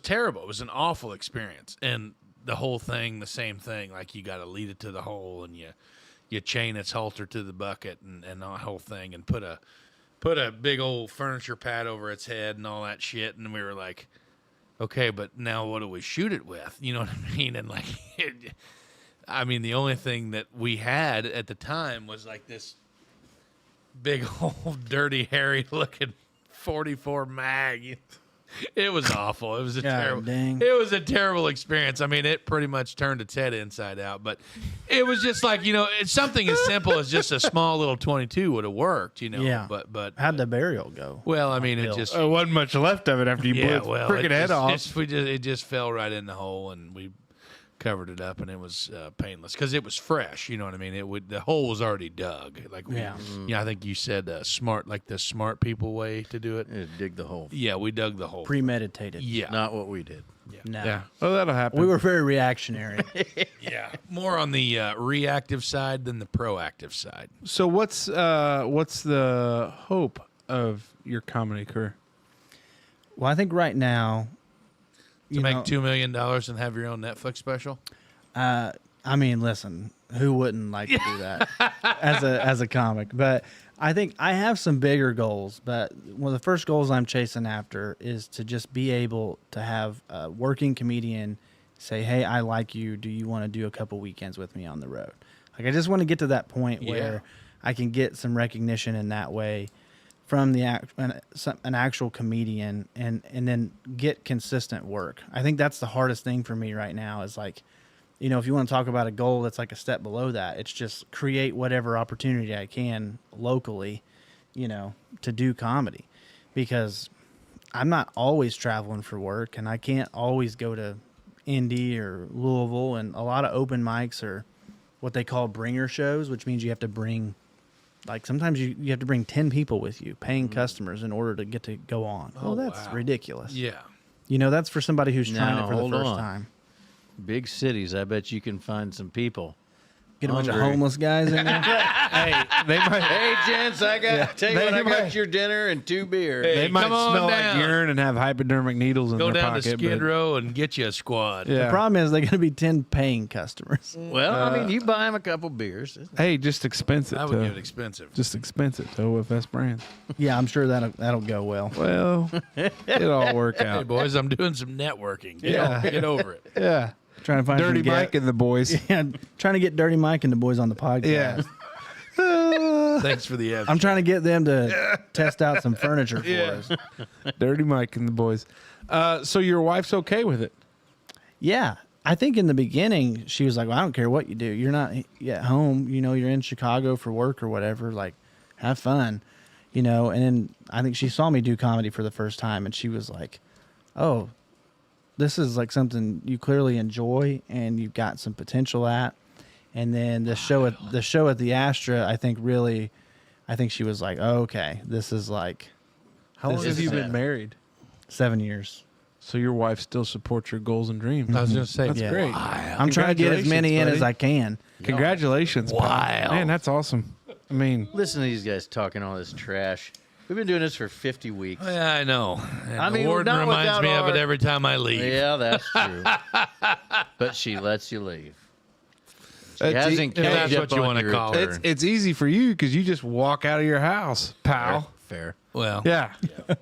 terrible. It was an awful experience. And the whole thing, the same thing, like you got to lead it to the hole and you chain its halter to the bucket and the whole thing and put a big old furniture pad over its head and all that shit. And we were like, okay, but now what do we shoot it with? You know what I mean? And like, the only thing that we had at the time was like this big old dirty, hairy looking 44 mag. It was awful. It was a terrible experience. I mean, it pretty much turned its head inside out, but it was just like, it's something as simple as just a small little 22 would have worked, Yeah. But How'd the burial go? well, I mean, it just There wasn't much left of it after you blew its freaking head off. it just fell right in the hole, and we covered it up, and it was painless because it was fresh. You know what I mean? The hole was already dug. Like I think you said the smart people way to do it. Yeah, dig the hole. Yeah, we dug the hole. Premeditated. Yeah, Not what we did. No. Yeah. Oh, that'll happen. We were very reactionary. yeah, more on the reactive side than the proactive side. So what's the hope of your comedy career? Well, I think right now, To make $2 million and have your own Netflix special. Listen, who wouldn't like to do that as a comic? But I think I have some bigger goals. But one of the first goals I'm chasing after is to just be able to have a working comedian say, "Hey, I like you. Do you want to do a couple weekends with me on the road?" Like I just want to get to that point where I can get some recognition in that way from an actual comedian and then get consistent work. I think that's the hardest thing for me right now is like, if you want to talk about a goal that's like a step below that, it's just create whatever opportunity I can locally, to do comedy, because I'm not always traveling for work and I can't always go to Indy or Louisville, and a lot of open mics are what they call bringer shows, which means you have to bring sometimes you have to bring 10 people with you, paying customers, in order to get to go on. Oh, That's wow. ridiculous. Yeah. That's for somebody who's trying Now, it for the hold first on. time. Big cities, I bet you can find some people. Get a bunch of Hungry. homeless guys in there. Hey, they might. Hey, gents, tell you They what, I might- got your dinner and 2 beers. They might come on smell down. like urine and have hypodermic needles in Go their down pocket. to Skid but- Row and get you a squad. Yeah. The problem is they're going to be 10 paying customers. Well, you buy them a couple beers. Hey, just expensive. I would give it expensive. Just expensive to OFS brands. Yeah, I'm sure that'll go well. Well, it'll all work Hey, out. boys, I'm doing some networking. Yeah. Get over it. Yeah. Trying to find Dirty some Mike and the boys. Yeah, trying to get Dirty Mike and the boys on the podcast. Yeah. Thanks for the abstract. I'm trying to get them to test out some furniture for us. Dirty Mike and the boys. So your wife's okay with it? Yeah. I think in the beginning, she was like, well, I don't care what you do. You're not at home. You're in Chicago for work or whatever. Like, have fun. And then I think she saw me do comedy for the first time, and she was like, oh, this is like something you clearly enjoy and you've got some potential at. And then the show at the Astra, I think she was like, oh, okay, this is like How long This have is you it. been married? 7 years. So your wife still supports your goals and dreams. I was going to say, That's Yeah. great. I'm trying to get as many in as I can. Congratulations, pal. Wow. Man, that's awesome. I mean, Listen to these guys talking all this trash. We've been doing this for 50 weeks. yeah, I know. And I mean, the warden not reminds without me of it our- every time I leave. Yeah, that's true. But she lets you leave. She That's hasn't if kept that's you what up you on wanna your call it. return. it's easy for you because you just walk out of your house, pal. Fair. Well, Yeah.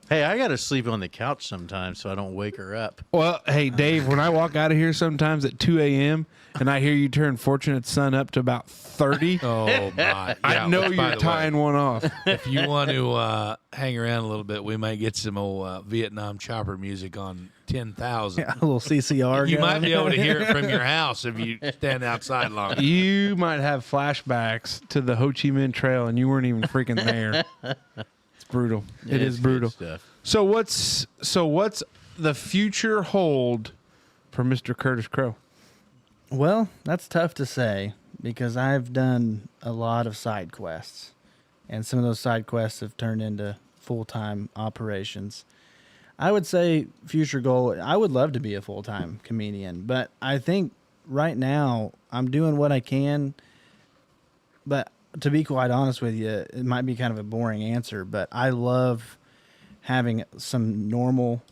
Hey, I got to sleep on the couch sometimes so I don't wake her up. Well, hey, Dave, when I walk out of here sometimes at 2 a.m. and I hear you turn Fortunate Son up to about 30, oh my! I Yeah, know which, by you're the way, tying one off. If you want to hang around a little bit, we might get some old Vietnam chopper music on 10,000. A little CCR. You going. might be able to hear it from your house if you stand outside long. You might have flashbacks to the Ho Chi Minh Trail and you weren't even freaking there. It's brutal. It is It's good brutal. stuff. So what's the future hold for Mr. Curtis Crow? Well, that's tough to say because I've done a lot of side quests, and some of those side quests have turned into full-time operations. I would say future goal, I would love to be a full-time comedian, but I think right now I'm doing what I can. But to be quite honest with you, it might be kind of a boring answer, but I love having some normal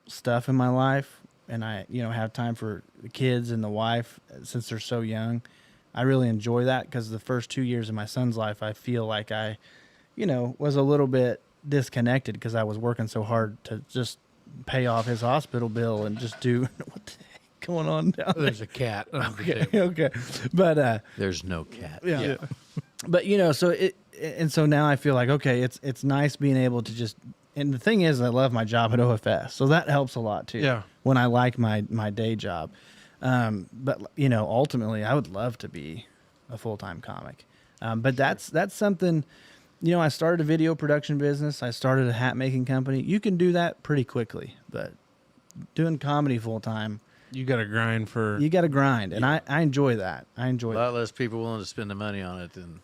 stuff in my life, and I, have time for the kids and the wife since they're so young. I really enjoy that because the first 2 years of my son's life, I feel like I, was a little bit disconnected because I was working so hard to just pay off his hospital bill and just do what the heck going on down there. There's a cat. Under the table. Okay, but There's no cat. yeah. But so now I feel like okay, it's nice being able to just. And the thing is, I love my job at OFS, so that helps a lot too. Yeah. When I like my day job, but ultimately, I would love to be a full-time comic. But that's something. I started a video production business. I started a hat making company. You can do that pretty quickly, but doing comedy full-time, You got to grind for. you got to grind, and I enjoy that. I A enjoy that. lot less people willing to spend the money on it than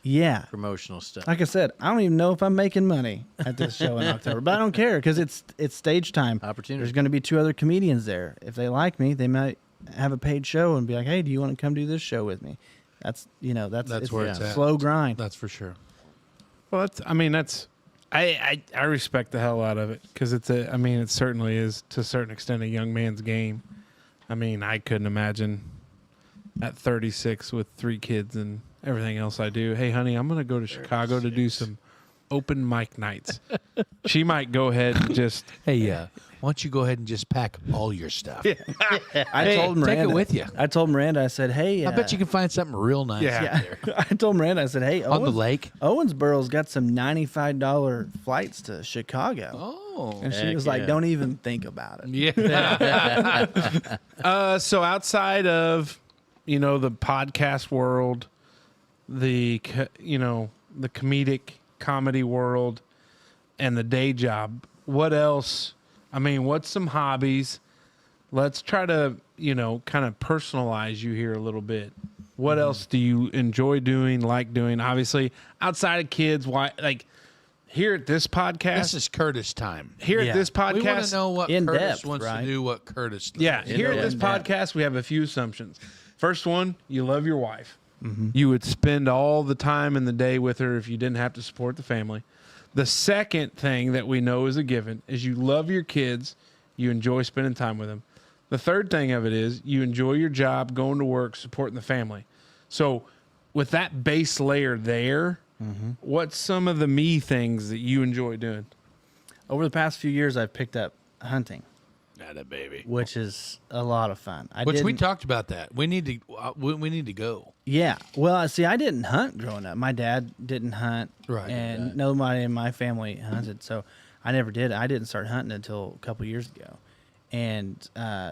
Yeah. promotional stuff. Like I said, I don't even know if I'm making money at this show in October, but I don't care because it's stage time. Opportunity. There's going to be 2 other comedians there. If they like me, they might have a paid show and be like, "Hey, do you want to come do this show with me?" That's That's where it's at. slow grind. That's for sure. Well, I respect the hell out of it because it certainly is to a certain extent a young man's game. I mean, I couldn't imagine at 36 with 3 kids and everything else I do. Hey, honey, I'm going to go to Chicago to do some open mic nights. She might go ahead and just. Hey, why don't you go ahead and just pack all your stuff? I told Miranda, take it with you. I told Miranda, I said, "Hey, I bet you can find something real nice Yeah. out there. I told Miranda, I said, "Hey, On the lake. Owensboro's got some $95 flights to Chicago." Oh. And she Heck was like, yeah. "Don't even think about it." Yeah. So outside of, the podcast world, the comedic comedy world, and the day job, what else? I mean, what's some hobbies? Let's try to, kind of personalize you here a little bit. What else do you enjoy doing, like doing? Obviously, outside of kids, why? Like here at this podcast, This is Curtis time. here Yeah. at this podcast, We want to know what In Curtis depth, wants right? to do, what Curtis does. Yeah, here at know this that. podcast, we have a few assumptions. First one, you love your wife. You would spend all the time in the day with her if you didn't have to support the family. The second thing that we know is a given is you love your kids. You enjoy spending time with them. The third thing of it is you enjoy your job, going to work, supporting the family. So with that base layer there, what's some of the me things that you enjoy doing? Over the past few years, I've picked up hunting, Not a baby. which is a lot of fun. Which we didn't- talked about that. We need to go. Yeah. Well, see, I didn't hunt growing up. My dad didn't hunt, Right. and nobody in my family hunted, so I never did. I didn't start hunting until a couple years ago. And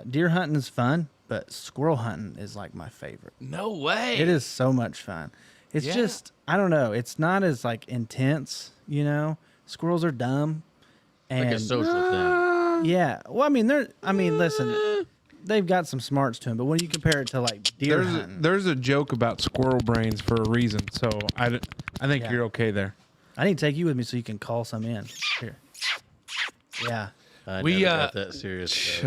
deer hunting is fun, but squirrel hunting is like my favorite. No way. It is so much fun. It's Yeah. just I don't know. It's not as like intense, Squirrels are dumb, and Like a social thing. Yeah. Well, I mean, listen, they've got some smarts to them, but when you compare it to like deer hunting, There's a joke about squirrel brains for a reason, so I think Yeah. you're okay there. I need to take you with me so you can call some in. Here. Yeah. I We, never got that serious.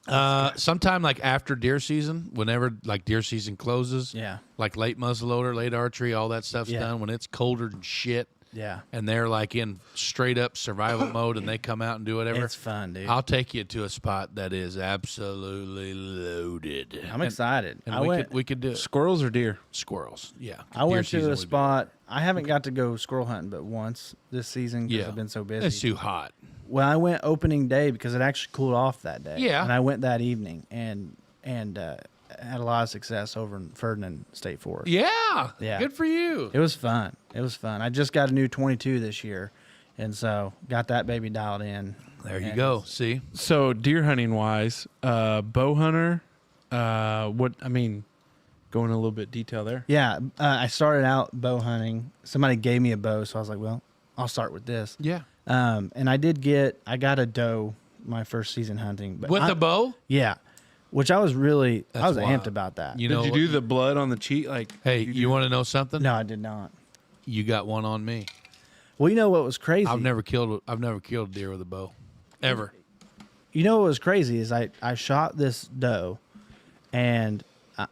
Though. Sometime like after deer season, whenever like deer season closes, Yeah. like late muzzleloader, late archery, all that stuff's Yeah. done. When it's colder than shit, Yeah. and they're like in straight up survival mode, and they come out and do whatever. It's fun, dude. I'll take you to a spot that is absolutely loaded. I'm excited. And I we could do it. Squirrels or deer? Squirrels. Yeah. I went Deer to season a would be spot. I haven't got to go squirrel hunting but once this season because Yeah. I've been so busy. It's too hot. Well, I went opening day because it actually cooled off that day. Yeah. And I went that evening and had a lot of success over in Ferdinand State Forest. Yeah. Yeah. Good for you. It was fun. It was fun. I just got a new 22 this year, and so got that baby dialed in. There you And go. See? So deer hunting wise, bow hunter, going a little bit detail there. Yeah, I started out bow hunting. Somebody gave me a bow, so I was like, well, I'll start with this. Yeah. And I got a doe my first season hunting. But With I- a bow? Yeah, which I was I That's was wild. amped about that. You Did know, you do the blood on the cheek? Like, hey, you want to know something? No, I did not. You got one on me. Well, you know what was crazy? I've never killed a deer with a bow. Ever. You know what was crazy is I shot this doe, and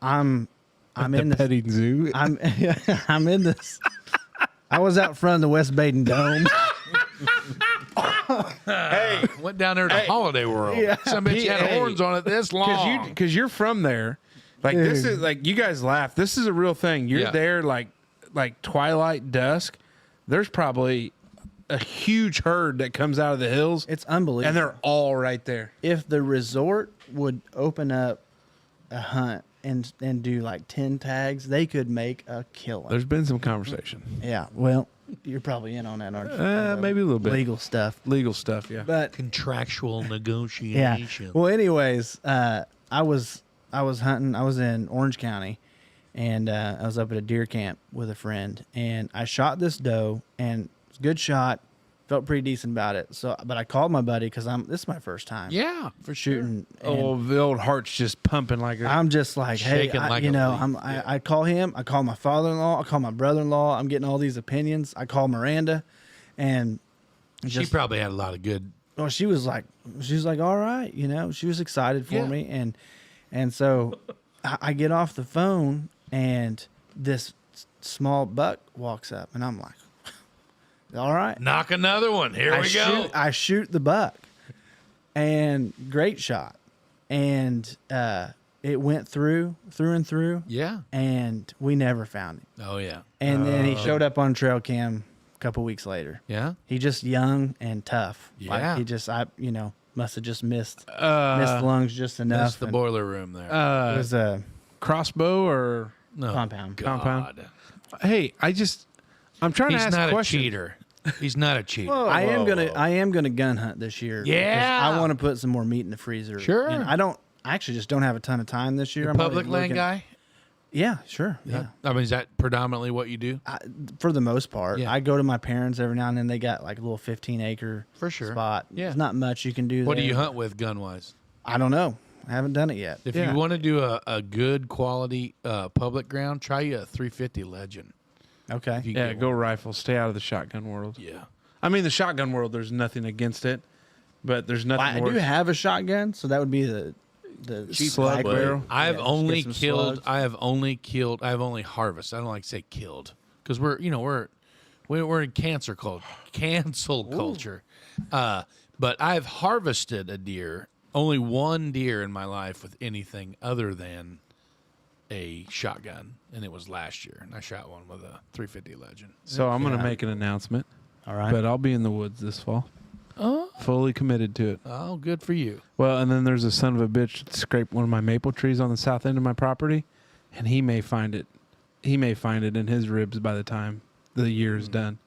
I'm in this petting zoo. I'm in this. I was out front of the West Baden Dome. Hey, went down there to Holiday World. Yeah. Some bitch had Hey. horns on it this long. Because you're from there. Like this Dude. is like you guys laugh. This is a real thing. You're Yeah. there like twilight dusk. There's probably a huge herd that comes out of the hills, It's unbelievable. and they're all right there. If the resort would open up a hunt and do like 10 tags, they could make a killing. There's been some conversation, Yeah. Well, you're probably in on that, aren't you? maybe a little bit Legal stuff. legal stuff. Yeah, But Contractual yeah. negotiation. Well, anyways, I was hunting. I was in Orange County, and I was up at a deer camp with a friend, and I shot this doe, and it was a good shot. Felt pretty decent about it. So, but I called my buddy because this is my first time. Yeah, for sure. Shooting. and oh, the old heart's just pumping like a. I'm just like, hey, Shaking like a leaf. I call him. I call my father-in-law. I call my brother-in-law. I'm getting all these opinions. I call Miranda, and She probably had a lot of good. well, she was like, all right, she was excited for Yeah. me, and so I get off the phone, and this small buck walks up, and I'm like, all right, Knock another one. Here we go. I shoot the buck, and great shot, and it went through and through, Yeah. and we never found him, Oh yeah. and then he showed up on trail cam a couple weeks later. Yeah. He just young and tough. Yeah. Like he just must have just missed the lungs just enough. That's the and boiler room there. it was a crossbow or no. compound. compound. Hey, I'm trying He's to ask not a a question. cheater. He's not a cheater. I am gonna gun hunt this year. because Yeah. I want to put some more meat in the freezer. Sure. And I actually just don't have a ton of time this year. I'm Public already land looking- guy. Yeah, sure. Yeah. I mean, is that predominantly what you do? For the most part, Yeah. I go to my parents every now and then. They got like a little 15-acre For sure. spot. Yeah. There's not much you can do. What do there. you hunt with gun wise? I don't know. I haven't done it yet. If Yeah. you want to do a good quality public ground, try you a 350 Legend. Okay. If you Yeah, get go one. rifle. Stay out of the shotgun world. Yeah. I mean, the shotgun world. There's nothing against it, but there's nothing. I do worse. have a shotgun, so that would be the cheap Slug black barrel. I have Yeah, only get some killed. slugs. I have only harvested. I don't like to say killed because we're in cancel culture. But I've harvested a deer. Only one deer in my life with anything other than a shotgun, and it was last year. And I shot one with a 350 Legend. So I'm going Yeah. to make an announcement, All right. but I'll be in the woods this fall. Oh, Fully committed to it. oh, good for you. Well, and then there's a son of a bitch that scraped one of my maple trees on the south end of my property, and he may find it. He may find it in his ribs by the time the year is done.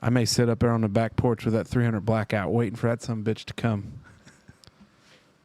I may sit up there on the back porch with that 300 blackout, waiting for that son of a bitch to come.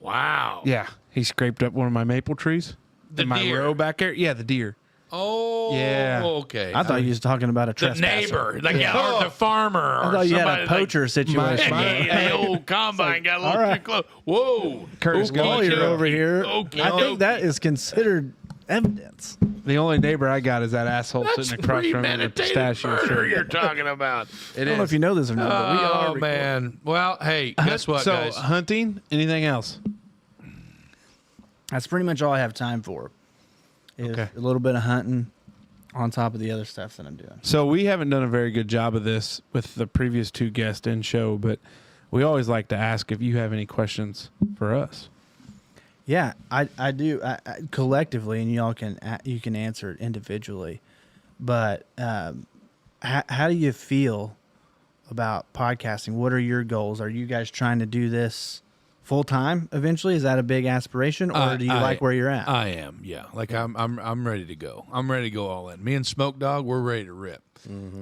Wow. Yeah, he scraped up one of my maple trees. The in my deer. row back there. Yeah, the deer. Oh, Yeah. okay. I thought you was talking about a the trespasser. neighbor, or the farmer, or I thought you had somebody a poacher situation. the old combine got a little too close. Whoa, Curtis, go Lawyer Okey-dokey. over here. Okey-dokey. I think that is considered evidence. The only neighbor I got is that asshole That's sitting across from me in a premeditated pistachio murder shirt. you're talking about. It I don't know if you know this or not, but we are Oh recording. man. Well, hey, guess what, so guys? hunting, anything else? That's pretty much all I have time for. Is Okay. a little bit of hunting on top of the other stuff that I'm doing. So we haven't done a very good job of this with the previous two guests in show, but we always like to ask if you have any questions for us. Yeah, I do I collectively, and y'all can you can answer it individually. But how do you feel about podcasting? What are your goals? Are you guys trying to do this full time eventually? Is that a big aspiration, or do you like where you're at? I am, yeah. Like I'm ready to go. I'm ready to go all in. Me and Smoke Dog, we're ready to rip.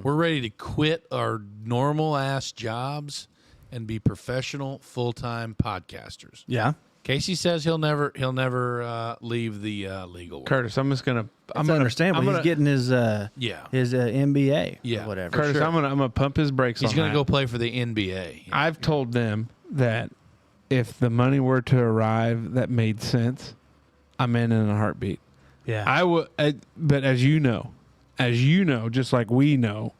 We're ready to quit our normal ass jobs and be professional full time podcasters. Yeah, Casey says he'll never leave the legal world. Curtis, I'm just gonna. I'm understandable. He's getting his Yeah. MBA, Yeah. or whatever. Curtis, I'm gonna pump his brakes. He's on going to that. go play for the NBA. I've told them that if the money were to arrive that made sense, I'm in a heartbeat. Yeah, I would, but as you know, just like we know,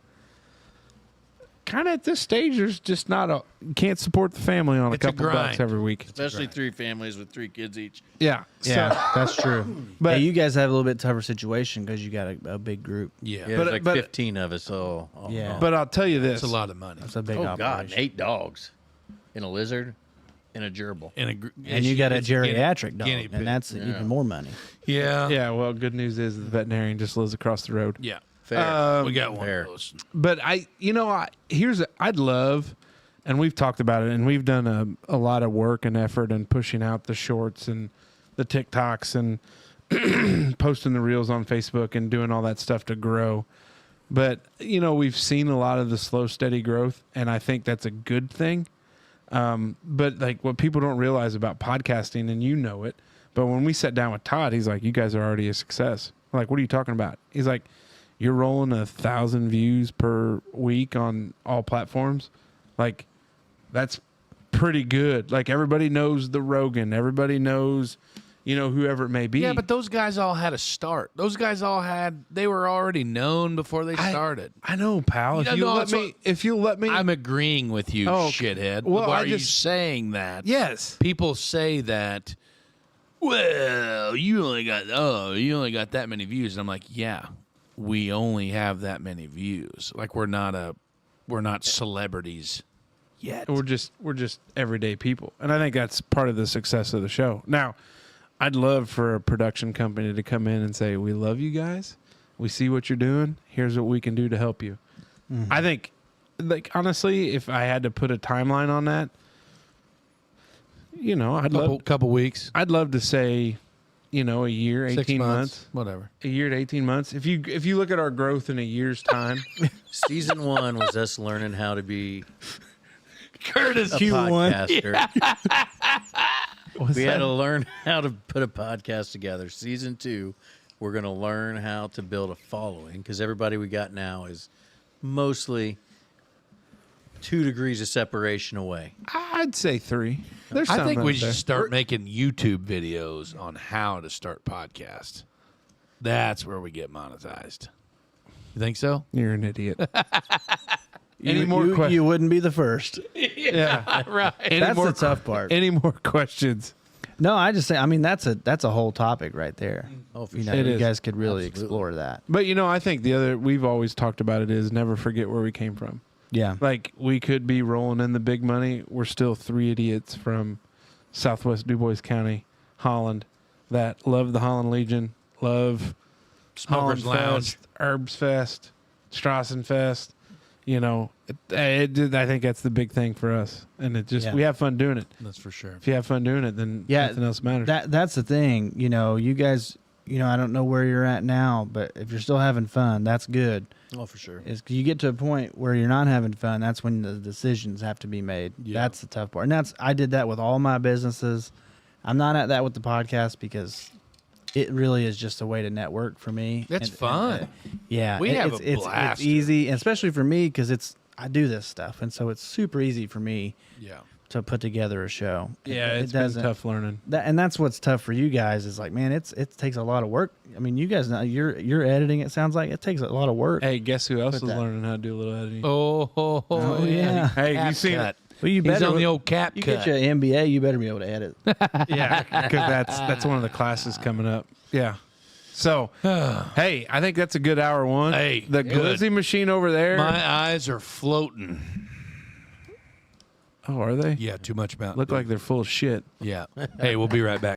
kind of at this stage, there's just not a you can't support the family on It's a a couple bucks grind. every week. Especially 3 families with 3 kids each. Yeah, yeah, So, that's true. But- But you guys have a little bit tougher situation because you got a big group. Yeah. Yeah, But- there's like but- 15 of us. So, Yeah. but I'll tell you this: It's a lot of money. That's a big oh operation. God, and 8 dogs, and a lizard, and a gerbil. And you got a it's guinea- geriatric dog, guinea pig. and that's even more money. Yeah. yeah. Well, good news is the veterinarian just lives across the road. Yeah. Fair. We got one Fair. of those. But I'd love, and we've talked about it, and we've done a lot of work and effort in pushing out the shorts and the TikToks and posting the reels on Facebook and doing all that stuff to grow. But, we've seen a lot of the slow, steady growth, and I think that's a good thing. But like what people don't realize about podcasting, and you know it, but when we sat down with Todd, he's like, you guys are already a success. I'm like, what are you talking about? He's like, you're rolling 1,000 views per week on all platforms. Like, that's pretty good. Like, everybody knows the Rogan. Everybody knows, whoever it may be. Yeah, but those guys all had a start. Those guys they were already known before they started. I know, pal. Yeah, no, If you'll let me, I'm agreeing with you, Oh, shithead. well, Why I are you just- saying that? yes. People say that, well, you only got that many views. And I'm like, yeah, we only have that many views. Like we're not celebrities yet. We're just everyday people, and I think that's part of the success of the show. Now, I'd love for a production company to come in and say, "We love you guys. We see what you're doing. Here's what we can do to help you." Mm-hmm. I think, like honestly, if I had to put a timeline on that, Couple weeks, I'd love to say, a year, 18 6 months, whatever. a year to 18 months. If you look at our growth in a year's time, Season 1 was us learning how to be Curtis, a Q1. podcaster. We had to learn how to put a podcast together. Season 2, we're going to learn how to build a following because everybody we got now is mostly 2 degrees of separation away. I'd say 3. There's I some think out we there. should start making YouTube videos on how to start podcasts. That's where we get monetized. You think so? You're an idiot. Any more you, questions? you wouldn't be the first. Yeah. Right. That's the tough part. Any more questions? No, I just say, I mean, that's a whole topic right there. Oh, for You know, It you is. guys could really Absolutely. explore that. But I think we've always talked about it is never forget where we came from. Yeah. Like we could be rolling in the big money. We're still 3 idiots from Southwest DuBois County, Holland, that love the Holland Legion, love Smokers Holland Lounge. Fest, Herbs Fest, Strassen Fest. I think that's the big thing for us, and we have fun doing it. That's for sure. If you have fun doing it, then Yeah, nothing else matters. That's the thing. You guys, I don't know where you're at now, but if you're still having fun, that's good. Oh, for sure. Is you get to a point where you're not having fun, that's when the decisions have to be made. Yeah. That's the tough part. And I did that with all my businesses. I'm not at that with the podcast because it really is just a way to network for me. That's fun. Yeah, We have a it's blast. easy, and especially for me because I do this stuff, and so it's super easy for me Yeah. to put together a show. Yeah, It it's been doesn't- tough learning. and that's what's tough for you guys is like, man, it takes a lot of work. I mean, you guys know you're editing. It sounds like it takes a lot of work. Hey, guess who else is Put that- learning how to do a little editing? Oh, yeah. Hey, Cap you seen cut. Well, you He's better on the old cap You cut. get your MBA, you better be able to edit. Yeah, because that's one of the classes coming up. Yeah. So, hey, I think that's a good hour one. Hey, the good. glizzy machine over there. My eyes are floating. Oh, are they? Yeah, too much Mountain Look Dew. like they're full of shit. Yeah. Hey, we'll be right back.